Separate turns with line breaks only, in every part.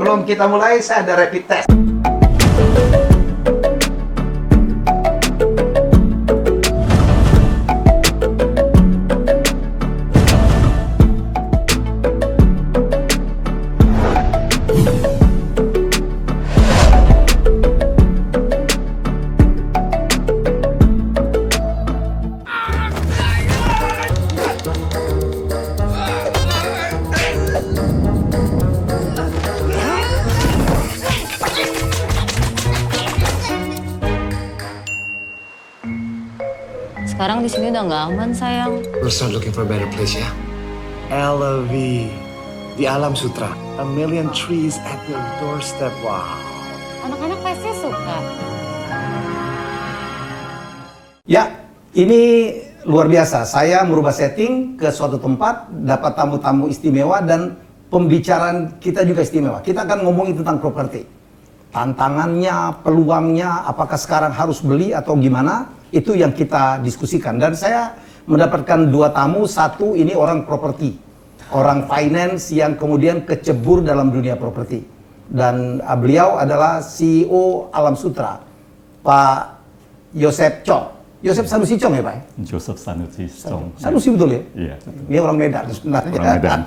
sebelum kita mulai, saya ada rapid test.
Sekarang di sini udah nggak aman, sayang.
We'll start looking for a better place, ya? LV di Alam Sutra. A million trees at your doorstep. Wow.
Anak-anak pasti suka.
Ya, ini luar biasa. Saya merubah setting ke suatu tempat, dapat tamu-tamu istimewa dan pembicaraan kita juga istimewa. Kita akan ngomongin tentang properti. Tantangannya, peluangnya, apakah sekarang harus beli atau gimana? Itu yang kita diskusikan. Dan saya mendapatkan dua tamu. Satu ini orang properti, orang finance yang kemudian kecebur dalam dunia properti. Dan beliau adalah CEO Alam Sutra, Pak Yosep Chong. Yosep Sanusi Chong ya Pak?
Joseph Sanusi Chong.
Sanusi betul ya?
Iya.
Ini orang Medan sebenarnya.
Orang Medan.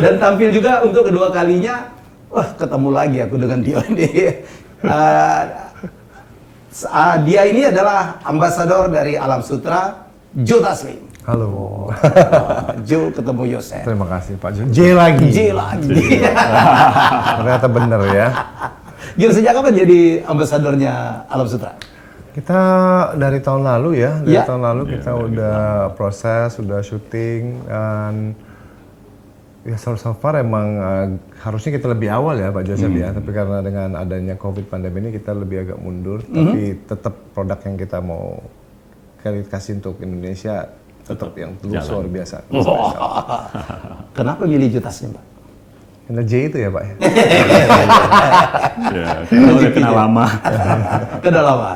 Dan tampil juga untuk kedua kalinya. Wah, ketemu lagi aku dengan dia ini. Dia ini adalah ambasador dari Alam Sutra, Joe Taslim.
Halo.
Joe ketemu Yosef.
Terima kasih Pak Jo. J lagi.
J lagi.
Ternyata bener ya.
Joe, sejak kapan jadi ambasadornya Alam Sutra?
Kita dari tahun lalu ya. Dari
Ya.
tahun lalu kita udah proses, udah syuting dan ya so far emang harusnya kita lebih awal ya Pak Joseph ya. Tapi karena dengan adanya COVID pandemi ini kita lebih agak mundur. Tapi tetap produk yang kita mau kasih untuk Indonesia tetap yang terus luar biasa.
Kenapa milih Joe Taslim, Pak?
Karena J itu ya Pak ya.
Ya, kita udah kenal lama.
Kenal lama.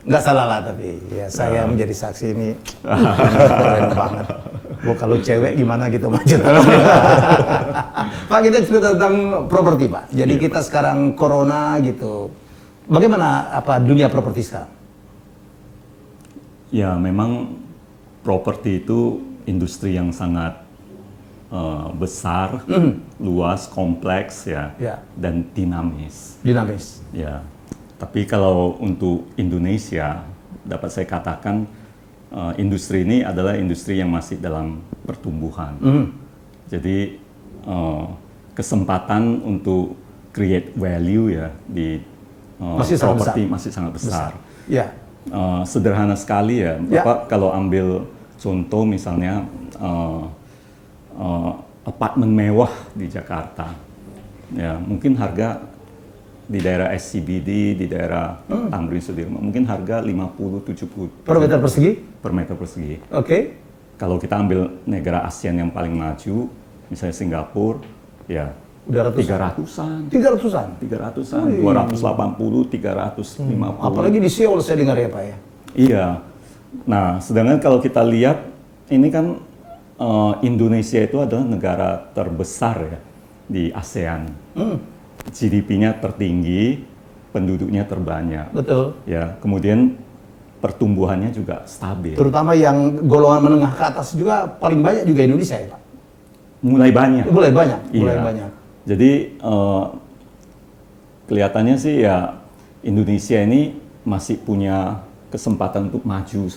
Nggak salah lah, tapi ya saya menjadi saksi ini keren banget. Wah, kalau cewek gimana gitu maju. Pak, kita cerita tentang properti Pak. Jadi kita sekarang corona gitu. Bagaimana dunia properti sekarang?
Ya, memang properti itu industri yang sangat besar, luas, kompleks ya, dan dinamis.
Dinamis.
Ya, tapi kalau untuk Indonesia dapat saya katakan industri ini adalah industri yang masih dalam pertumbuhan. Jadi kesempatan untuk create value ya di properti masih sangat besar.
Ya.
Sederhana sekali ya, Bapak kalau ambil contoh misalnya apartemen mewah di Jakarta, ya mungkin harga di daerah SCBD, di daerah Tamrin Sudirman, mungkin harga 50-70
per meter persegi?
Per meter persegi.
Oke.
Kalau kita ambil negara ASEAN yang paling maju, misalnya Singapura, ya
Udah
300-an.
300-an?
300-an, 280, 350.
Apalagi di Seoul saya dengar ya Pak ya?
Iya. Nah, sedangkan kalau kita lihat, ini kan Indonesia itu adalah negara terbesar ya di ASEAN. GDP-nya tertinggi, penduduknya terbanyak.
Betul.
Ya, kemudian pertumbuhannya juga stabil.
Terutama yang golongan menengah ke atas juga paling banyak juga Indonesia ya Pak?
Mulai banyak.
Mulai banyak. Mulai
Iya.
banyak.
Jadi kelihatannya sih ya Indonesia ini masih punya kesempatan untuk maju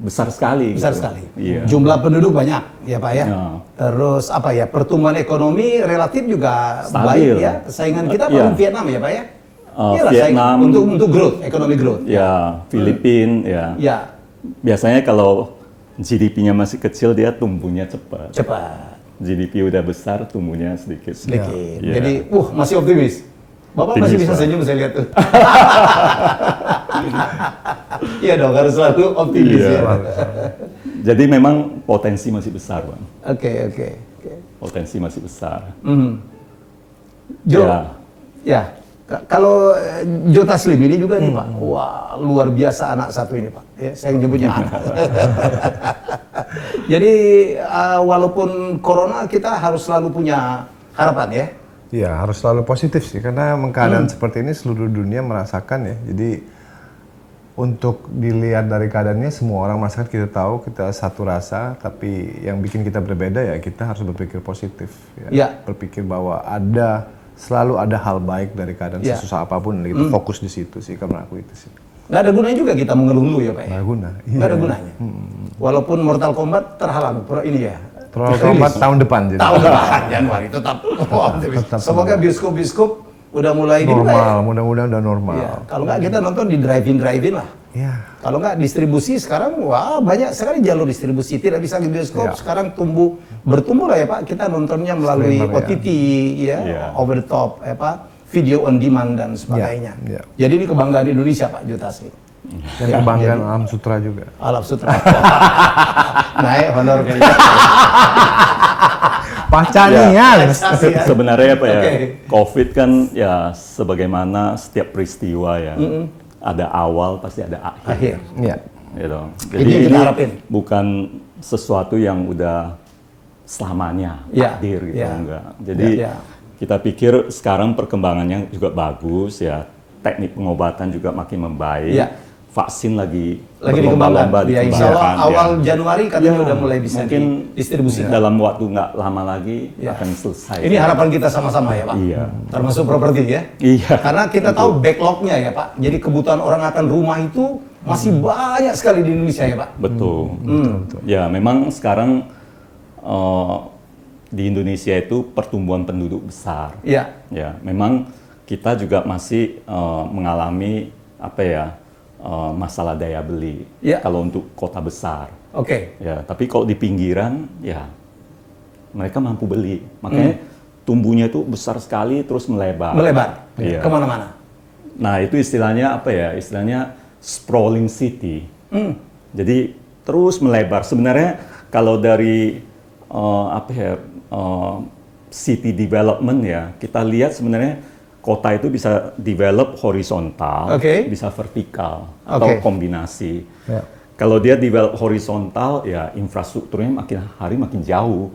besar sekali.
Besar
gitu.
sekali.
Iya.
Jumlah penduduk banyak ya Pak ya.
Ya.
Terus pertumbuhan ekonomi relatif juga
Stabil.
baik ya. Saingan kita
Iya.
paling Vietnam ya Pak ya. Iyalah,
Vietnam.
untuk growth, ekonomi growth.
Ya, Filipina ya.
Ya,
Biasanya kalau GDP-nya masih kecil dia tumbuhnya cepat.
cepat.
GDP udah besar tumbuhnya sedikit.
Sedikit.
Ya.
Jadi, masih optimis. Bapak masih
Optimis,
bisa
Pak.
senyum saya lihat tuh. Iya dong, harus selalu optimis
Iya.
ya.
Jadi memang potensi masih besar, Bang.
Oke.
Potensi masih besar.
Jo,
Ya.
ya. Kalau Joe Taslim ini juga nih Pak, wah luar biasa anak satu ini Pak. Ya, saya nyebutnya anak. Jadi walaupun corona kita harus selalu punya harapan ya.
Iya, harus selalu positif sih, karena keadaan seperti ini seluruh dunia merasakan ya. Jadi untuk dilihat dari keadaannya, semua orang merasakan, kita tahu kita satu rasa, tapi yang bikin kita berbeda ya kita harus berpikir positif.
Ya.
Berpikir bahwa selalu ada hal baik dari keadaan sesusah apapun, kita fokus di situ sih, karena aku itu sih.
Nggak ada gunanya juga kita mengeluh ya Pak ya?
Nggak guna.
Nggak ada gunanya. Walaupun Mortal Kombat terhalang, ini ya.
Mortal Kombat tahun depan jadi.
Tahun depan Januari tetap. Semoga bioskop-bioskop udah mulai dibuka ya.
Normal, mudah-mudahan udah normal.
Ya, kalau nggak kita nonton di drive-in lah.
Iya.
Kalau nggak distribusi sekarang, wah banyak sekali jalur distribusi. Tidak bisa di bioskop, sekarang bertumbuh lah ya Pak. Kita nontonnya melalui
Streamer,
OTT, over the top, video on demand dan sebagainya.
Ya.
Jadi ini kebanggaan Indonesia Pak Joe Taslim.
Dan kebanggaan Alam Sutra juga.
Alam Sutra. Naik honor kali.
Pacanian.
Sebenarnya apa ya,
Oke.
COVID kan ya sebagaimana setiap peristiwa ya, ada awal pasti ada akhir.
Iya.
Gitu.
Ini
Jadi
yang kita
ini
harapin.
bukan sesuatu yang udah selamanya
Ya,
takdir gitu,
ya.
enggak. Jadi
Ya.
kita pikir sekarang perkembangannya juga bagus ya, teknik pengobatan juga makin membaik.
Ya.
Vaksin lagi
dikembangkan. Ya, insya Allah
dikembangkan,
awal
ya.
Januari katanya udah mulai bisa
Mungkin
didistribusikan.
dalam waktu nggak lama lagi
Ya.
akan selesai.
Ini harapan kita sama-sama ya Pak.
Iya.
Termasuk properti ya.
Iya.
Karena kita tahu backlognya ya Pak. Jadi kebutuhan orang akan rumah itu masih banyak sekali di Indonesia ya Pak.
Betul. Ya, memang sekarang di Indonesia itu pertumbuhan penduduk besar.
Iya.
Ya, memang kita juga masih mengalami apa ya, masalah daya beli.
Ya.
Kalau untuk kota besar.
Oke.
Ya, tapi kalau di pinggiran ya mereka mampu beli. Makanya tumbuhnya itu besar sekali terus melebar.
Melebar.
Iya.
Kemana-mana.
Nah, itu istilahnya apa ya? Istilahnya sprawling city. Jadi terus melebar. Sebenarnya kalau dari apa ya, city development ya, kita lihat sebenarnya kota itu bisa develop horizontal, bisa vertikal atau kombinasi.
Ya.
Kalau dia develop horizontal, ya infrastrukturnya makin hari makin jauh.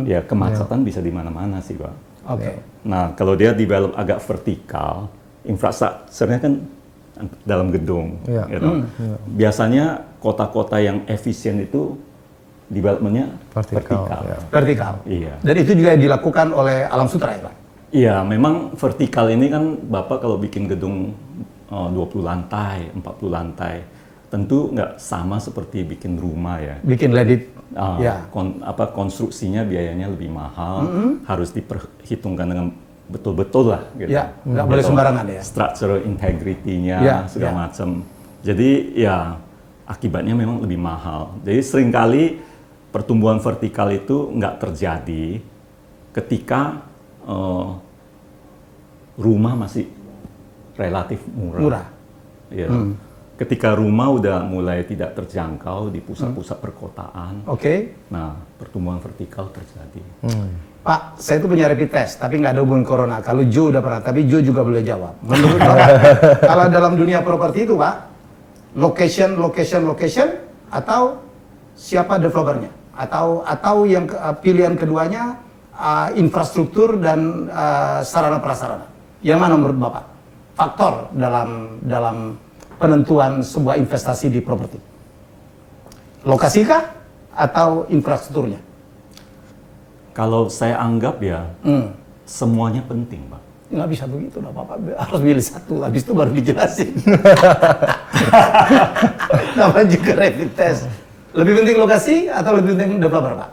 Ya kemacetan bisa di mana-mana sih, Pak.
Oke.
Nah, kalau dia develop agak vertikal, infrastrukturnya kan dalam gedung.
Ya.
Gitu. Biasanya kota-kota yang efisien itu developmentnya vertikal.
Ya.
Vertikal.
Iya.
Dan itu juga dilakukan oleh Alam Sutra ya Pak.
Iya, memang vertikal ini kan Bapak kalau bikin gedung 20 lantai, 40 lantai, tentu nggak sama seperti bikin rumah ya.
Bikin ledit. Ya.
Konstruksinya biayanya lebih mahal, harus diperhitungkan dengan betul-betul lah. Gitu.
Ya, nggak boleh sembarangan ya.
Structural integrity-nya
Ya,
segala macam. Jadi ya akibatnya memang lebih mahal. Jadi seringkali pertumbuhan vertikal itu nggak terjadi ketika rumah masih relatif murah.
Murah.
Ya. Ketika rumah udah mulai tidak terjangkau di pusat-pusat perkotaan, nah pertumbuhan vertikal terjadi.
Pak, saya itu punya rapid test, tapi nggak ada hubungan corona. Kalau Joe udah pernah, tapi Joe juga boleh jawab. Menurut Bapak, kalau dalam dunia properti itu Pak, location, atau siapa developernya? Atau yang pilihan keduanya, infrastruktur dan sarana prasarana. Yang mana menurut Bapak faktor dalam penentuan sebuah investasi di properti? Lokasikah atau infrastrukturnya?
Kalau saya anggap ya semuanya penting, Pak.
Nggak bisa begitu, Bapak harus pilih satu, habis itu baru dijelasin. Namanya juga rapid test. Lebih penting lokasi atau lebih penting developer, Pak?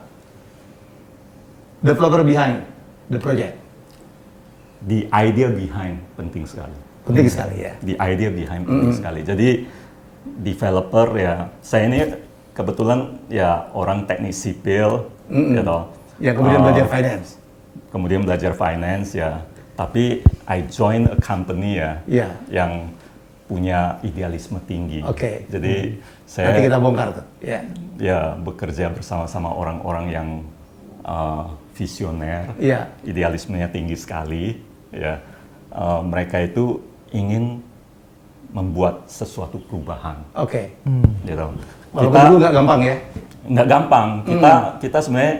Developer behind the project.
The idea behind penting sekali.
Penting sekali ya.
The idea behind penting sekali. Jadi developer ya, saya ini kebetulan ya orang teknik sipil, gitu.
Ya kemudian belajar finance.
Kemudian belajar finance ya. Tapi I join a company ya, yang punya idealisme tinggi. Jadi saya
nanti kita bongkar tuh.
Ya bekerja bersama-sama orang-orang yang visioner, idealismenya tinggi sekali. Ya, mereka itu ingin membuat sesuatu perubahan.
Oke.
Gitu.
Walaupun itu nggak gampang ya.
Nggak gampang. Kita sebenarnya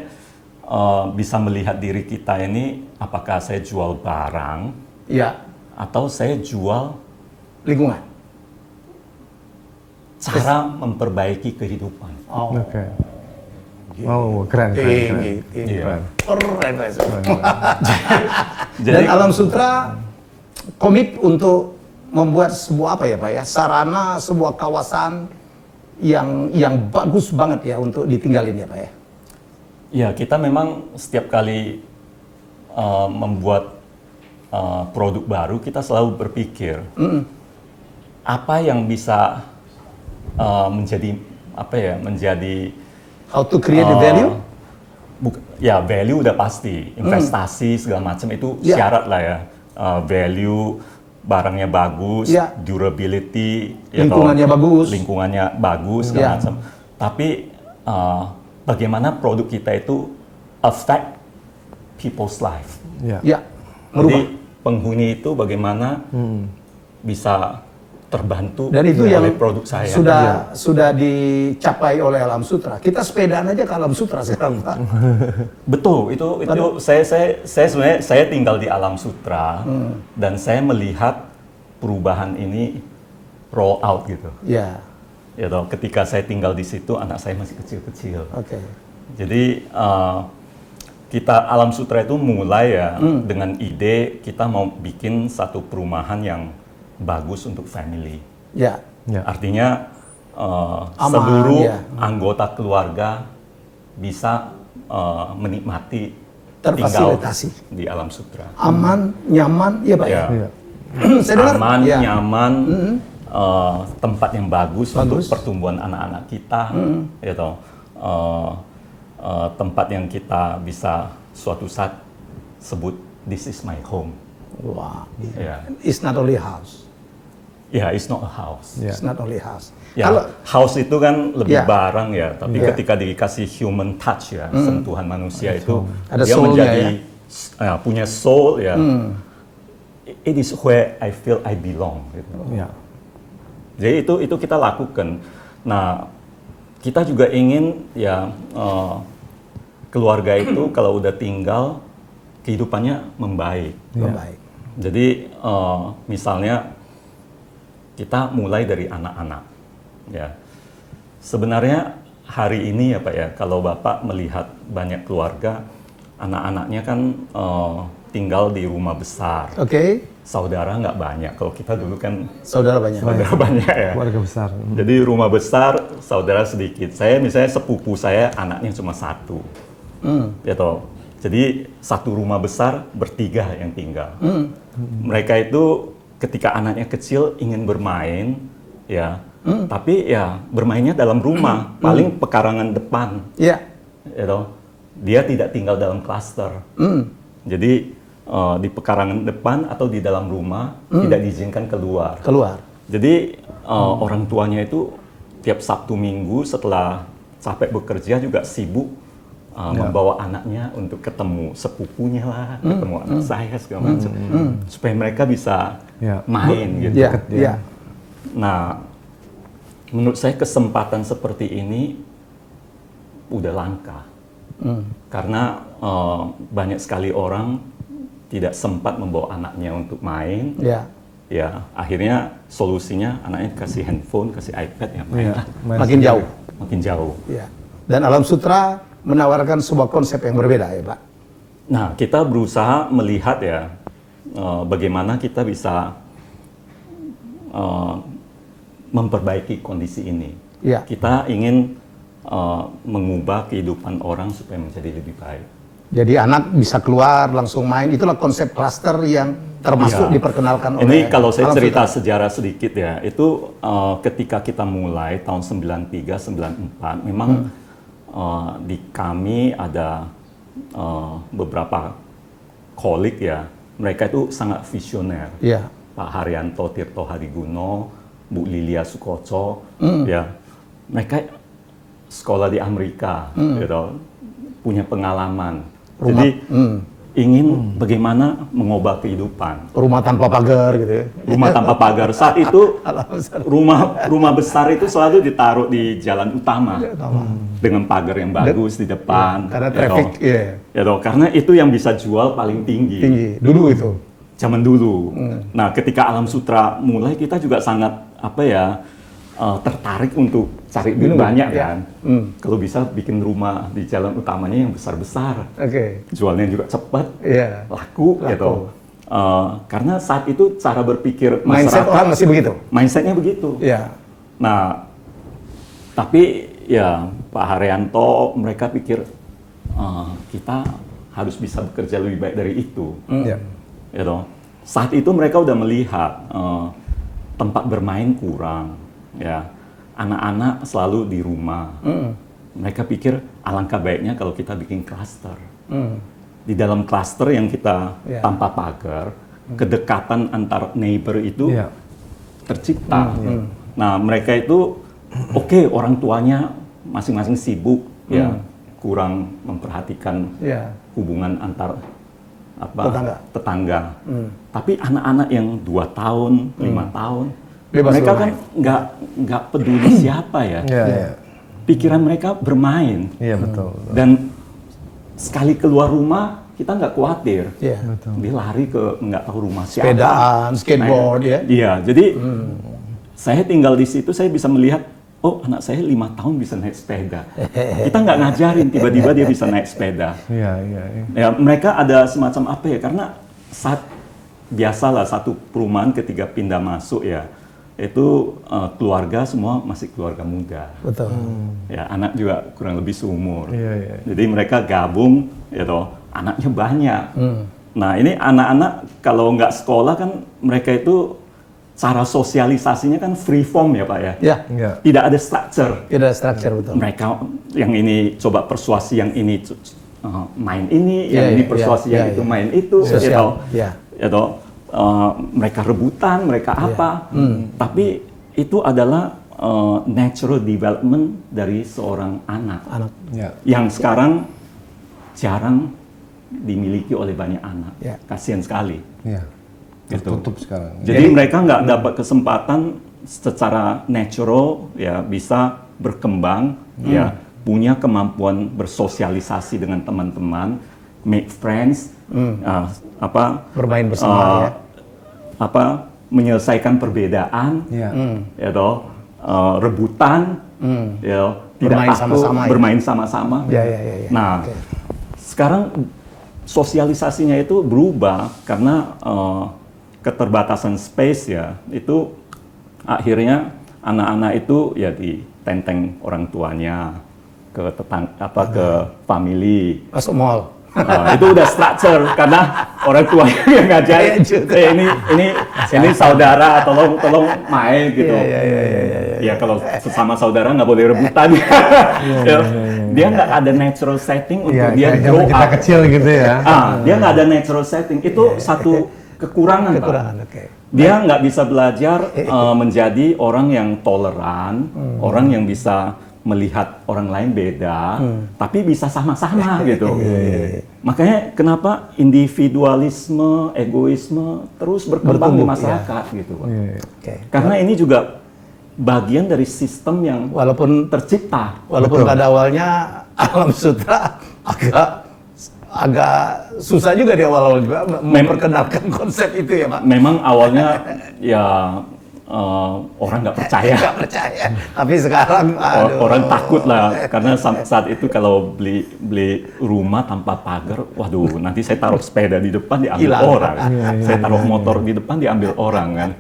bisa melihat diri kita ini, apakah saya jual barang
Iya.
atau saya jual
Lingkungan.
cara memperbaiki kehidupan.
Oh.
Oke. Wow, keren.
Iya.
Keren.
Jadi
Dan Alam Sutra komit untuk membuat sebuah apa ya Pak ya, sarana sebuah kawasan yang bagus banget ya untuk ditinggalin ya Pak ya.
ya, kita memang setiap kali membuat produk baru, kita selalu berpikir apa yang bisa menjadi
How to create the value?
Ya, value udah pasti, investasi segala macam itu
Ya.
syarat lah ya. Value, barangnya bagus,
Ya.
durability,
Lingkungannya bagus.
lingkungannya bagus segala
Ya.
macam. Tapi bagaimana produk kita itu affect people's life.
Ya.
Ya,
Jadi
merubah.
penghuni itu bagaimana bisa terbantu
Dan itu yang
oleh produk saya.
sudah dicapai oleh Alam Sutra. Kita sepedaan aja ke Alam Sutra sekarang Pak.
Betul, itu saya sebenarnya saya tinggal di Alam Sutra dan saya melihat perubahan ini roll out gitu.
Ya,
Ya toh, ketika saya tinggal di situ anak saya masih kecil-kecil.
oke.
Jadi kita Alam Sutra itu mulai ya dengan ide kita mau bikin satu perumahan yang bagus untuk family.
Ya,
Ya.
Artinya
Aman,
seluruh
ya.
anggota keluarga bisa menikmati tinggal
terfasilitasi.
di Alam Sutra.
Aman, nyaman, ya Pak ya.
Ya.
Ya.
Saya dengar,
Aman,
ya.
nyaman, tempat yang bagus, untuk
Bagus.
pertumbuhan anak-anak kita, ya toh. Tempat yang kita bisa suatu saat sebut this is my home.
Wah,
Ya,
it's not only house.
it's not a house.
Ya.
It's not only house.
Ya,
Kalau
house itu kan lebih
Ya.
barang ya, tapi
Ya.
ketika dikasih human touch ya, sentuhan manusia itu
Ada
dia
soul-nya
menjadi punya soul ya. It is where I feel I belong. Gitu.
Ya.
Jadi itu kita lakukan. Nah, kita juga ingin ya keluarga itu kalau udah tinggal kehidupannya membaik.
baik.
Jadi misalnya kita mulai dari anak-anak, ya. Sebenarnya hari ini ya Pak ya, kalau Bapak melihat banyak keluarga, anak-anaknya kan tinggal di rumah besar,
Oke,
saudara nggak banyak. Kalau kita dulu kan
saudara banyak.
saudara banyak ya.
Keluarga besar.
Jadi rumah besar, saudara sedikit. Saya misalnya sepupu saya anaknya cuma satu, ya toh. Jadi satu rumah besar bertiga yang tinggal. Mereka itu ketika anaknya kecil ingin bermain, ya, tapi ya bermainnya dalam rumah, paling pekarangan depan,
Ya,
ya toh. Dia tidak tinggal dalam klaster. Jadi di pekarangan depan atau di dalam rumah tidak diizinkan keluar.
keluar.
Jadi orang tuanya itu tiap Sabtu Minggu setelah capek bekerja juga sibuk membawa anaknya untuk ketemu sepupunya lah, ketemu anak saya segala macam, supaya mereka bisa
Ya.
main gitu.
Ya, ya.
Nah, menurut saya kesempatan seperti ini udah langka, karena banyak sekali orang tidak sempat membawa anaknya untuk main.
Ya.
Ya, akhirnya solusinya anaknya kasih handphone, kasih iPad, ya main
Ya.
lah.
Makin jauh.
Makin jauh.
Ya. Dan Alam Sutra menawarkan sebuah konsep yang berbeda ya Pak.
Nah, kita berusaha melihat ya bagaimana kita bisa memperbaiki kondisi ini.
Ya.
Kita ingin mengubah kehidupan orang supaya menjadi lebih baik.
Jadi anak bisa keluar langsung main. Itulah konsep klaster yang termasuk
Ya.
diperkenalkan oleh
Ini kalau saya
Alam
cerita
Sutra.
sejarah sedikit ya, itu ketika kita mulai tahun 93-94, memang di kami ada beberapa kolik ya, mereka itu sangat visioner.
Ya.
Pak Haryanto Tirto Hariguno, Bu Lilia Sukoco, ya, mereka sekolah di Amerika, gitu, punya pengalaman. Jadi ingin bagaimana mengubah kehidupan.
Rumah tanpa pagar gitu ya.
Rumah tanpa pagar. Saat itu
Alam besar.
rumah besar itu selalu ditaruh di jalan utama dengan pagar yang bagus di depan.
Karena
ya
traffic,
toh.
iya.
Ya toh, karena itu yang bisa jual paling tinggi.
Tinggi. Dulu itu.
Zaman dulu. Nah, ketika Alam Sutra mulai, kita juga sangat tertarik untuk cari duit banyak kan. Kalau bisa bikin rumah di jalan utamanya yang besar-besar.
Oke.
Jualnya juga cepat,
Iya.
laku. Gitu. Karena saat itu cara berpikir
Mindset
masyarakat,
orang masih begitu.
mindsetnya begitu.
Iya.
Nah, tapi ya Pak Haryanto mereka pikir kita harus bisa bekerja lebih baik dari itu.
Ya.
Gitu. Saat itu mereka udah melihat tempat bermain kurang, ya anak-anak selalu di rumah. Mereka pikir alangkah baiknya kalau kita bikin klaster. Di dalam klaster yang kita tanpa pagar, kedekatan antar neighbor itu tercipta. Nah, mereka itu oke, orang tuanya masing-masing sibuk, ya kurang memperhatikan hubungan antar tetangga. Tapi anak-anak yang 2 tahun, 5 tahun,
Bebas
mereka
bermain.
kan nggak peduli siapa ya. Pikiran mereka bermain.
Iya, betul.
Dan sekali keluar rumah kita nggak khawatir.
Iya.
Dia lari ke nggak tahu rumah siapa.
Sepedaan, skateboard ya.
Iya, jadi saya tinggal di situ, saya bisa melihat, oh anak saya 5 tahun bisa naik sepeda. Kita nggak ngajarin, tiba-tiba dia bisa naik sepeda.
Iya.
Ya, mereka ada semacam apa ya, karena biasalah satu perumahan ketika pindah masuk ya, itu keluarga semua masih keluarga muda.
Betul.
Ya, anak juga kurang lebih seumur.
Iya.
Jadi mereka gabung, ya toh, anaknya banyak. Nah, ini anak-anak kalau nggak sekolah kan mereka itu cara sosialisasinya kan free form ya Pak ya.
Ya.
Tidak ada structure.
Tidak ada structure, betul.
Mereka yang ini coba persuasi, yang ini main ini, yang ini persuasi, yang itu main itu.
Sosial.
Ya toh.
Ya.
Ya toh. Mereka rebutan, mereka apa. Tapi itu adalah natural development dari seorang anak. Yang sekarang jarang dimiliki oleh banyak anak.
Ya.
Kasihan sekali.
Iya.
Gitu.
Tertutup sekarang.
Jadi mereka nggak dapat kesempatan secara natural ya bisa berkembang, ya punya kemampuan bersosialisasi dengan teman-teman, make friends,
Bermain bersama ya.
menyelesaikan perbedaan, ya toh, rebutan, ya tidak
Bermain
takut
sama-sama ya.
bermain sama-sama.
Ya.
Nah, sekarang sosialisasinya itu berubah karena keterbatasan space ya, itu akhirnya anak-anak itu ya ditenteng orang tuanya ke ke family.
Masuk mall.
Itu udah structure karena orang tua yang ngajarin, ini saudara, tolong main gitu. Ya kalau sesama saudara nggak boleh rebutan. Dia nggak ada natural setting untuk dia
kayak
grow
zaman kita
up.
kecil gitu ya.
Dia nggak ada natural setting, itu satu kekurangan, Pak.
Oke.
Dia nggak bisa belajar menjadi orang yang toleran, orang yang bisa melihat orang lain beda, tapi bisa sama-sama gitu. Makanya kenapa individualisme, egoisme terus berkembang di masyarakat gitu, Pak. Karena ini juga bagian dari sistem yang
Walaupun
tercipta.
pada awalnya Alam Sutra agak susah juga di awal-awal juga memperkenalkan konsep itu ya Pak.
Memang awalnya ya orang nggak percaya.
Nggak percaya. Tapi sekarang
Orang takut lah karena saat itu kalau beli rumah tanpa pagar, waduh nanti saya taruh sepeda di depan diambil
Hilang.
orang, saya taruh motor di depan diambil orang kan.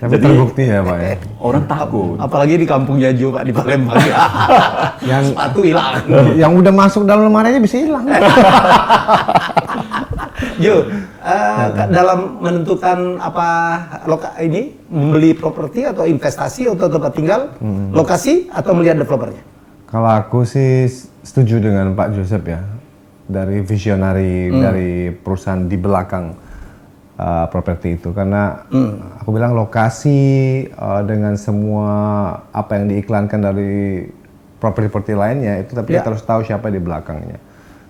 Tapi terbukti ya Pak ya.
Orang takut.
apalagi di Kampung Jajo Pak, di Palembang. Yang sepatu hilang.
Yang udah masuk dalam lemari aja bisa hilang.
Jo, dalam menentukan ini membeli properti atau investasi atau tempat tinggal, lokasi atau melihat developernya?
Kalau aku sih setuju dengan Pak Joseph ya, dari visionary dari perusahaan di belakang properti itu, karena aku bilang lokasi dengan semua apa yang diiklankan dari properti-properti lainnya itu, tapi kita harus tahu siapa di belakangnya.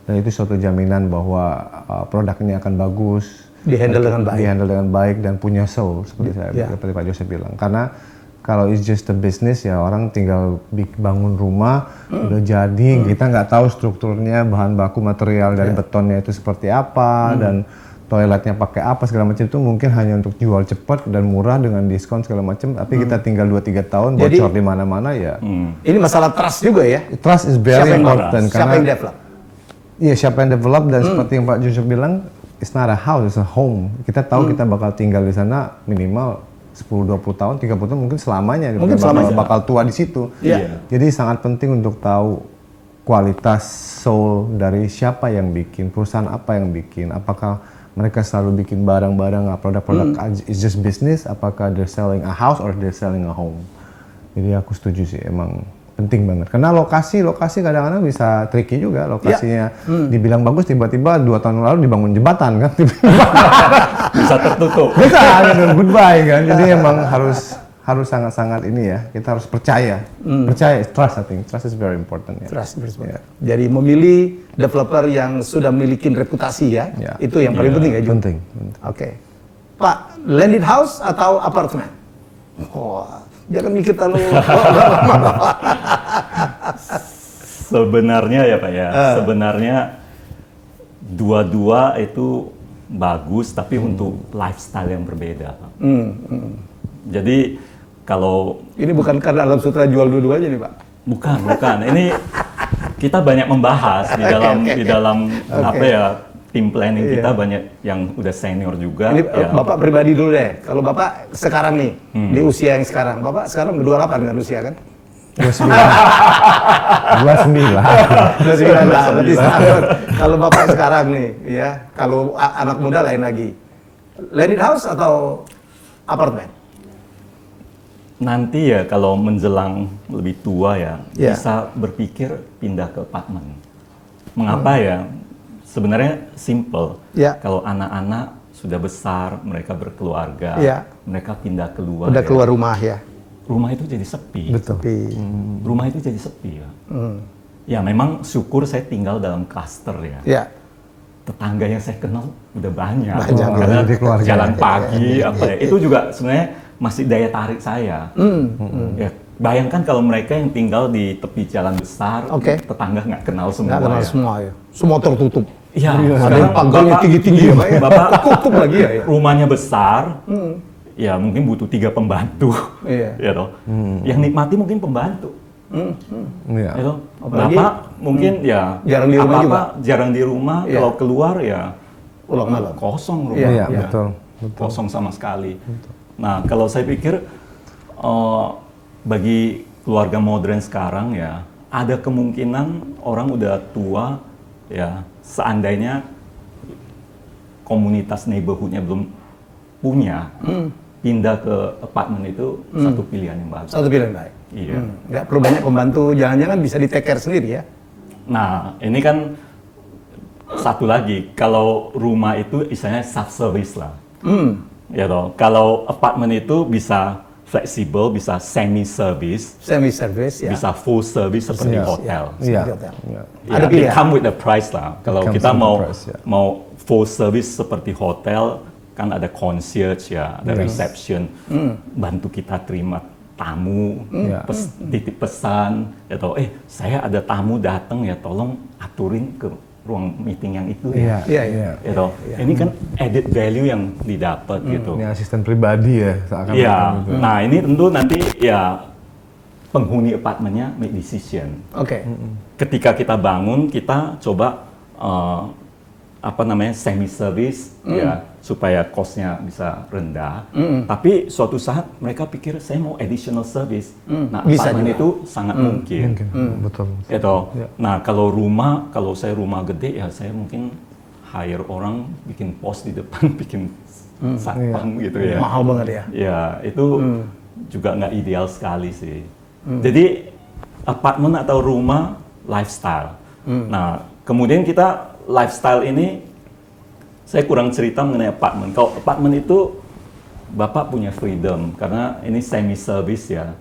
dan itu suatu jaminan bahwa produknya akan bagus,
Di-handle dengan baik.
di-handle dengan baik dan punya soul seperti seperti Pak Joseph bilang. Karena kalau it's just a business ya orang tinggal bangun rumah udah jadi, kita nggak tahu strukturnya, bahan baku material dari betonnya itu seperti apa dan toiletnya pakai apa segala macam, itu mungkin hanya untuk jual cepat dan murah dengan diskon segala macam, tapi kita tinggal 2-3 tahun
Jadi-
bocor di mana-mana ya.
Ini masalah trust juga ya.
Trust is very important
Siapa yang develop?
iya, siapa yang develop dan seperti yang Pak Joseph bilang, it's not a house, it's a home. Kita tahu kita bakal tinggal di sana minimal 10-20 tahun, 30 tahun, mungkin selamanya.
Mungkin
Kita
selamanya.
bakal tua di situ.
Iya.
Jadi sangat penting untuk tahu kualitas soul dari siapa yang bikin, perusahaan apa yang bikin, apakah mereka selalu bikin barang-barang, produk-produk is just business, apakah they're selling a house or they're selling a home. Jadi aku setuju sih, emang penting banget. Karena lokasi kadang-kadang bisa tricky juga. Lokasinya dibilang bagus, tiba-tiba 2 tahun lalu dibangun jembatan kan.
Bisa tertutup.
Bisa, goodbye kan. Jadi emang harus sangat-sangat ini ya. Kita harus percaya. Percaya, trust I think. Trust is very important ya.
Trust. Jadi memilih developer yang sudah memiliki reputasi ya.
Ya.
Itu yang paling penting ya, Jun?
Penting.
Oke. Pak, landed house atau apartemen? Oh, jangan mikir terlalu
Sebenarnya ya Pak ya, sebenarnya dua-dua itu bagus, tapi untuk lifestyle yang berbeda, Pak. Jadi kalau
Ini bukan karena Alam Sutra jual dua-duanya nih, Pak.
bukan, ini kita banyak membahas di dalam di dalam apa ya, tim planning kita banyak yang udah senior juga.
Ini
ya.
Bapak pribadi dulu deh. Kalau Bapak sekarang nih, di usia yang sekarang, Bapak sekarang 28 kan usia kan?
29.
29 lah, berarti setahun. Kalau Bapak sekarang nih, ya, kalau anak muda lain lagi. Landed house atau apartemen?
Nanti ya kalau menjelang lebih tua ya,
Ya.
bisa berpikir pindah ke apartemen. Mengapa ya? Sebenarnya simple.
Ya.
Kalau anak-anak sudah besar, mereka berkeluarga,
Ya.
mereka pindah keluar.
Udah
ya.
keluar rumah ya.
Rumah itu jadi sepi.
Tapi
Rumah itu jadi sepi ya. Ya memang syukur saya tinggal dalam klaster ya.
ya,
Tetangga yang saya kenal udah banyak.
Banyak,
Karena
jadi keluarga.
jalan pagi apa ya. Itu juga sebenarnya masih daya tarik saya. Ya, bayangkan kalau mereka yang tinggal di tepi jalan besar,
Oke.
tetangga nggak kenal semua.
nggak kenal
ya.
semua ya. Semua tertutup.
Iya.
Ada yang
sekarang
pagarnya
Bapak-
tinggi-tinggi ya, Pak ya.
Bapak
Tutup lagi ya.
rumahnya besar, ya mungkin butuh 3 pembantu.
Iya.
Ya toh. Yang nikmati mungkin pembantu.
Iya.
Ya toh.
Apalagi,
Bapak mungkin ya
jarang di rumah
apa-apa jarang di rumah.
Iya.
Kalau keluar ya
Ulang malam.
kosong rumah.
Iya,
Ya.
betul.
Kosong sama sekali. Nah, kalau saya pikir bagi keluarga modern sekarang ya, ada kemungkinan orang udah tua ya, seandainya komunitas neighborhoodnya belum punya, pindah ke apartemen itu satu pilihan yang bagus.
Satu pilihan baik.
Iya.
Nggak perlu banyak pembantu, jangan-jangan bisa di take care sendiri ya.
Nah, ini kan satu lagi, kalau rumah itu istilahnya self service lah. Ya toh. Kalau apartemen itu bisa fleksibel, bisa semi service,
Semi service ya.
bisa full service seperti
Iya.
hotel.
Iya.
Seperti hotel.
Iya.
Ya,
Ada
it
pilihan.
come with the price lah. Kalau
comes
kita
with the
mau
price, ya.
mau full service seperti hotel, kan ada concierge ya, ada reception, bantu kita terima tamu,
Ya.
titip pesan, ya toh, saya ada tamu datang ya, tolong aturin ke ruang meeting yang itu
Iya.
ya.
Iya.
Ya toh. Ini kan added value yang didapat gitu.
Ini asisten pribadi ya, seakan
Iya.
gitu.
Nah, ini tentu nanti ya penghuni apartemennya make decision.
Oke.
Ketika kita bangun, kita coba semi service ya supaya cost-nya bisa rendah. Tapi suatu saat mereka pikir saya mau additional service. Nah,
Bisa
apartemen
juga.
itu sangat mungkin.
Mungkin. Betul.
Ya toh. Nah, kalau saya rumah gede ya saya mungkin hire orang bikin pos di depan, bikin satpam gitu ya.
Mahal banget ya.
Ya, itu juga nggak ideal sekali sih. Jadi, apartemen atau rumah, lifestyle. Nah, kemudian kita lifestyle ini, saya kurang cerita mengenai apartemen. Kalau apartemen itu, Bapak punya freedom, karena ini semi-service ya.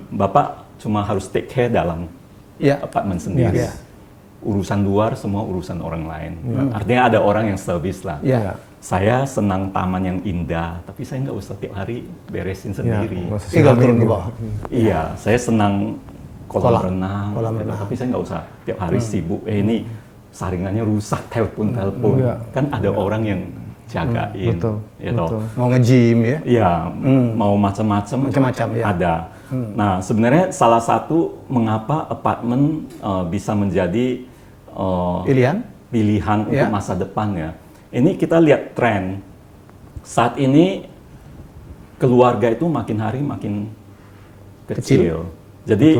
Bapak cuma harus take care dalam
Iya.
apartemen sendiri.
Iya.
urusan luar semua urusan orang lain. Artinya ada orang yang service lah.
Ya.
Saya senang taman yang indah, tapi saya nggak usah tiap hari beresin sendiri.
nggak usah
Tinggal
siramin
turun ke
gitu.
bawah.
Iya, saya senang kolam renang,
kolam
gitu.
renang.
Tapi saya nggak usah tiap hari sibuk. Ini saringannya rusak, telepon.
Iya.
Kan ada orang yang jagain.
Betul,
Ya toh.
betul.
Mau nge-gym ya.
Iya, mau macam-macam.
Macam-macam, ya.
Ada. Nah, sebenarnya salah satu mengapa apartemen bisa menjadi
Pilihan.
pilihan
Ya.
untuk masa depan ya. Ini kita lihat tren. Saat ini keluarga itu makin hari makin kecil. Jadi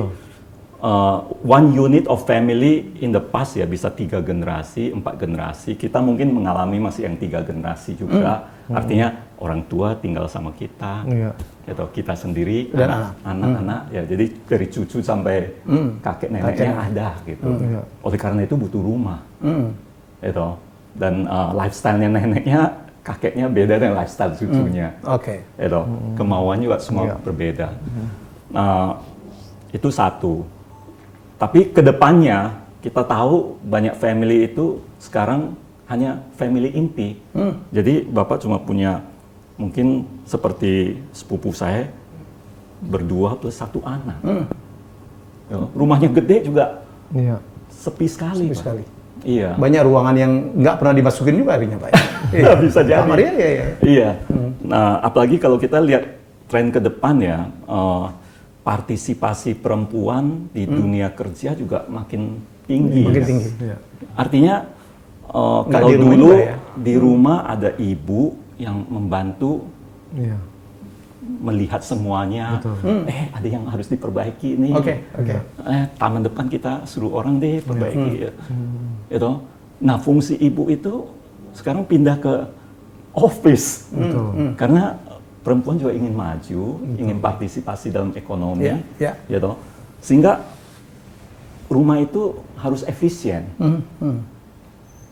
one unit of family in the past ya bisa 3 generasi, 4 generasi. Kita mungkin mengalami masih yang 3 generasi juga. Artinya orang tua tinggal sama kita,
Iya.
atau kita sendiri,
Dan
anak-anak. Ya, jadi dari cucu sampai kakek neneknya ada gitu.
Iya.
Oleh karena itu butuh rumah, gitu. Dan lifestyle-nya neneknya, kakeknya beda dengan lifestyle cucunya.
Oke.
Gitu. Kemauan juga semua
Iya.
berbeda. Nah, itu satu. Tapi kedepannya kita tahu banyak family itu sekarang hanya family inti. Jadi bapak cuma punya mungkin seperti sepupu saya berdua plus 1 anak. Ya, rumahnya gede juga
Iya.
sepi sekali.
Sepi
Pak.
sekali.
Iya.
Banyak ruangan yang nggak pernah dimasukin juga akhirnya Pak.
Ya, bisa jadi.
Kamarnya ya.
Iya. Nah, apalagi kalau kita lihat tren ke depan ya, partisipasi perempuan di dunia kerja juga makin tinggi.
Makin tinggi.
Iya.
Artinya kalau
di rumah
dulu
juga ya?
di rumah ada ibu yang membantu
Iya.
melihat semuanya. Ada yang harus diperbaiki nih.
Oke.
Taman depan kita suruh orang deh perbaiki. Ya. Itu. Nah, fungsi ibu itu sekarang pindah ke office. Karena perempuan juga ingin maju, ingin partisipasi dalam ekonomi.
Ya.
Gitu. Sehingga rumah itu harus efisien.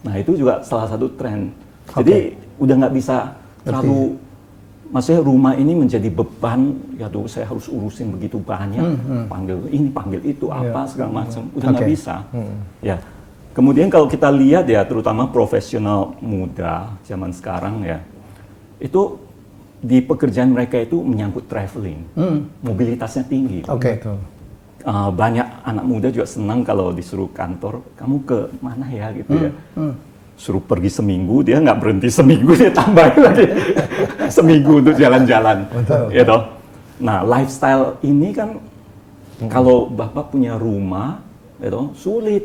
Nah, itu juga salah satu tren. Jadi udah nggak bisa terlalu, maksudnya rumah ini menjadi beban. Ya tuh, saya harus urusin begitu banyak, panggil ini, panggil itu, apa segala macam. Udah nggak bisa. Ya. Kemudian kalau kita lihat ya, terutama profesional muda zaman sekarang ya, itu di pekerjaan mereka itu menyangkut traveling, mobilitasnya tinggi.
Oke.
Betul.
Banyak anak muda juga senang kalau disuruh kantor, kamu ke mana ya gitu ya. Suruh pergi seminggu, dia nggak berhenti seminggu, dia tambahin lagi seminggu untuk jalan-jalan. Gitu. Nah, lifestyle ini kan kalau bapak punya rumah, gitu, sulit.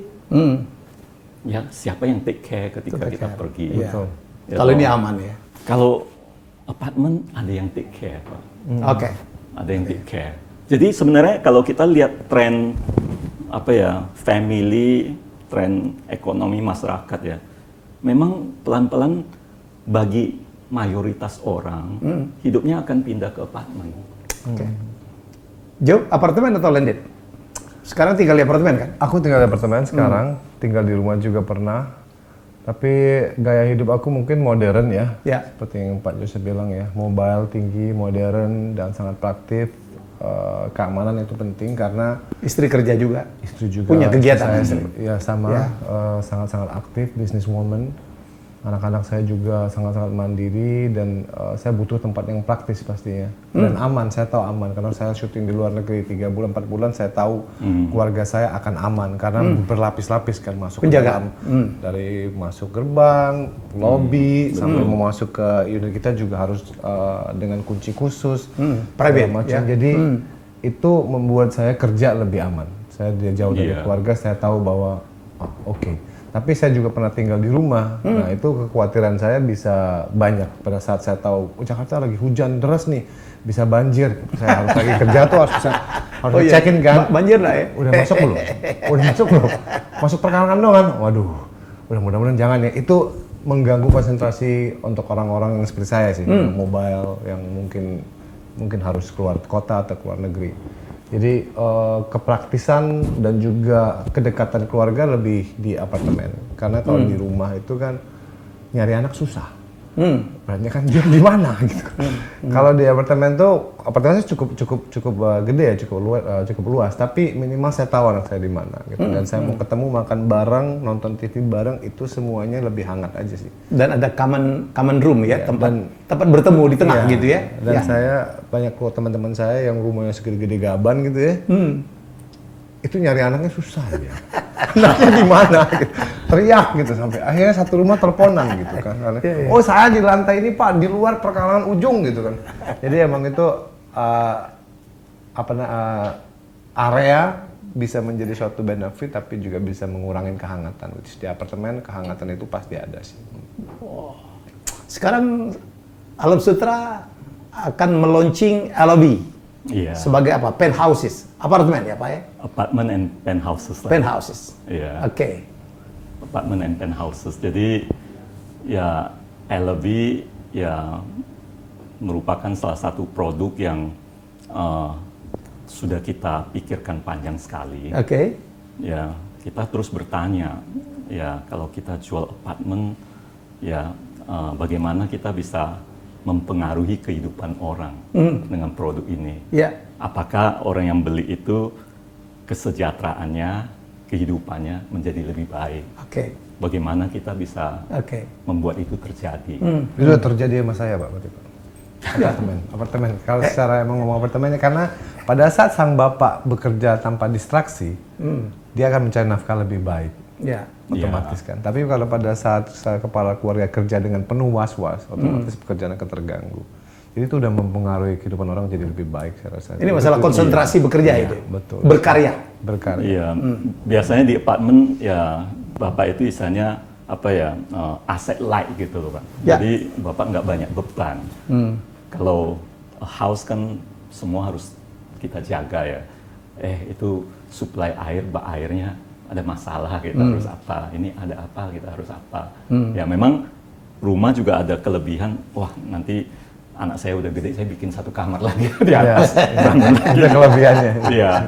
Ya, siapa yang take care ketika kita pergi?
Iya.
Betul.
Gitu.
Kalau ini aman ya.
Kalau apartemen ada yang take care, Pak.
Oke.
Ada yang take care. Jadi sebenarnya kalau kita lihat tren apa ya, family, tren ekonomi masyarakat ya, memang pelan-pelan bagi mayoritas orang hidupnya akan pindah ke apartemen.
Oke. Joe, apartemen atau landed? Sekarang tinggal di apartemen kan?
Aku tinggal di apartemen sekarang, tinggal di rumah juga pernah. Tapi gaya hidup aku mungkin modern ya.
Ya.
Seperti yang Pak Joseph bilang ya, mobile tinggi, modern dan sangat praktif. Keamanan itu penting karena
Istri kerja juga.
istri juga
Punya kegiatan.
ya sama
Ya.
sangat-sangat aktif, businesswoman. Anak-anak saya juga sangat-sangat mandiri dan saya butuh tempat yang praktis pastinya dan aman. Saya tahu aman karena saya syuting di luar negeri 3 bulan 4 bulan, saya tahu keluarga saya akan aman karena berlapis-lapis kan masuk ke
Penjagaan.
dalam. Dari masuk gerbang, lobby sampai mau masuk ke unit kita juga harus dengan kunci khusus,
Private,
segala macam.
ya.
Jadi itu membuat saya kerja lebih aman. Saya jauh dari
Iya.
keluarga, saya tahu bahwa oke. Tapi saya juga pernah tinggal di rumah. Nah, itu kekhawatiran saya bisa banyak pada saat saya tahu Jakarta lagi hujan deras nih, bisa banjir. Saya harus lagi kerja tuh harus cekin kan.
Banjir lah ya.
Udah masuk belum? Udah masuk belum? Masuk perkarangan dong kan? Waduh. Udah mudah-mudahan jangan ya. Itu mengganggu konsentrasi untuk orang-orang yang seperti saya sih, yang mobile, yang mungkin harus keluar kota atau keluar negeri. Jadi kepraktisan dan juga kedekatan keluarga lebih di apartemen. Karena kalau di rumah itu kan nyari anak susah. Beratnya kan dia di mana gitu. Kalau di apartemen tuh apartemennya cukup gede ya, cukup luas. Tapi minimal saya tahu anak saya di mana gitu. Dan saya mau ketemu, makan bareng, nonton TV bareng, itu semuanya lebih hangat aja sih.
Dan ada common room ya, tempat bertemu di tengah gitu ya.
Dan saya banyak kok teman-teman saya yang rumahnya segede-gede gaban gitu ya. Itu nyari anaknya susah ya. Anaknya di mana? Gitu. Teriak gitu sampai akhirnya satu rumah teleponan gitu kan. Oh saya di lantai ini Pak, di luar perkarangan ujung gitu kan. Jadi emang itu area bisa menjadi suatu benefit tapi juga bisa mengurangi kehangatan. Di apartemen kehangatan itu pasti ada sih.
Sekarang Alam Sutra akan meluncing LOB.
Iya.
Sebagai apa? Penthouses, apartemen ya Pak ya?
Apartment and penthouses lah.
Penthouses.
Iya.
Oke.
Apartment and penthouses. Jadi ya LV ya merupakan salah satu produk yang sudah kita pikirkan panjang sekali.
Oke.
Ya kita terus bertanya ya kalau kita jual apartemen ya bagaimana kita bisa mempengaruhi kehidupan orang dengan produk ini.
Ya.
Apakah orang yang beli itu kesejahteraannya, kehidupannya menjadi lebih baik?
Oke.
Bagaimana kita bisa membuat itu terjadi?
Itu udah terjadi sama saya Pak, berarti Pak. Apartemen. Kalau secara emang ngomong apartemennya, karena pada saat sang bapak bekerja tanpa distraksi, dia akan mencari nafkah lebih baik.
Ya.
Otomatis kan. Tapi kalau pada saat kepala keluarga kerja dengan penuh was-was, otomatis pekerjaan akan terganggu. Jadi itu udah mempengaruhi kehidupan orang jadi lebih baik saya rasa.
Ini masalah konsentrasi bekerja itu.
Betul.
Berkarya.
Iya. Biasanya di apartemen ya bapak itu istilahnya apa ya aset light gitu loh Pak.
Ya.
Jadi bapak nggak banyak beban. Kalau house kan semua harus kita jaga ya. Itu suplai air, bak airnya ada masalah kita harus apa, ini ada apa kita harus apa. Ya memang rumah juga ada kelebihan, wah nanti anak saya udah gede saya bikin satu kamar lagi di atas.
Ada kelebihannya.
Iya.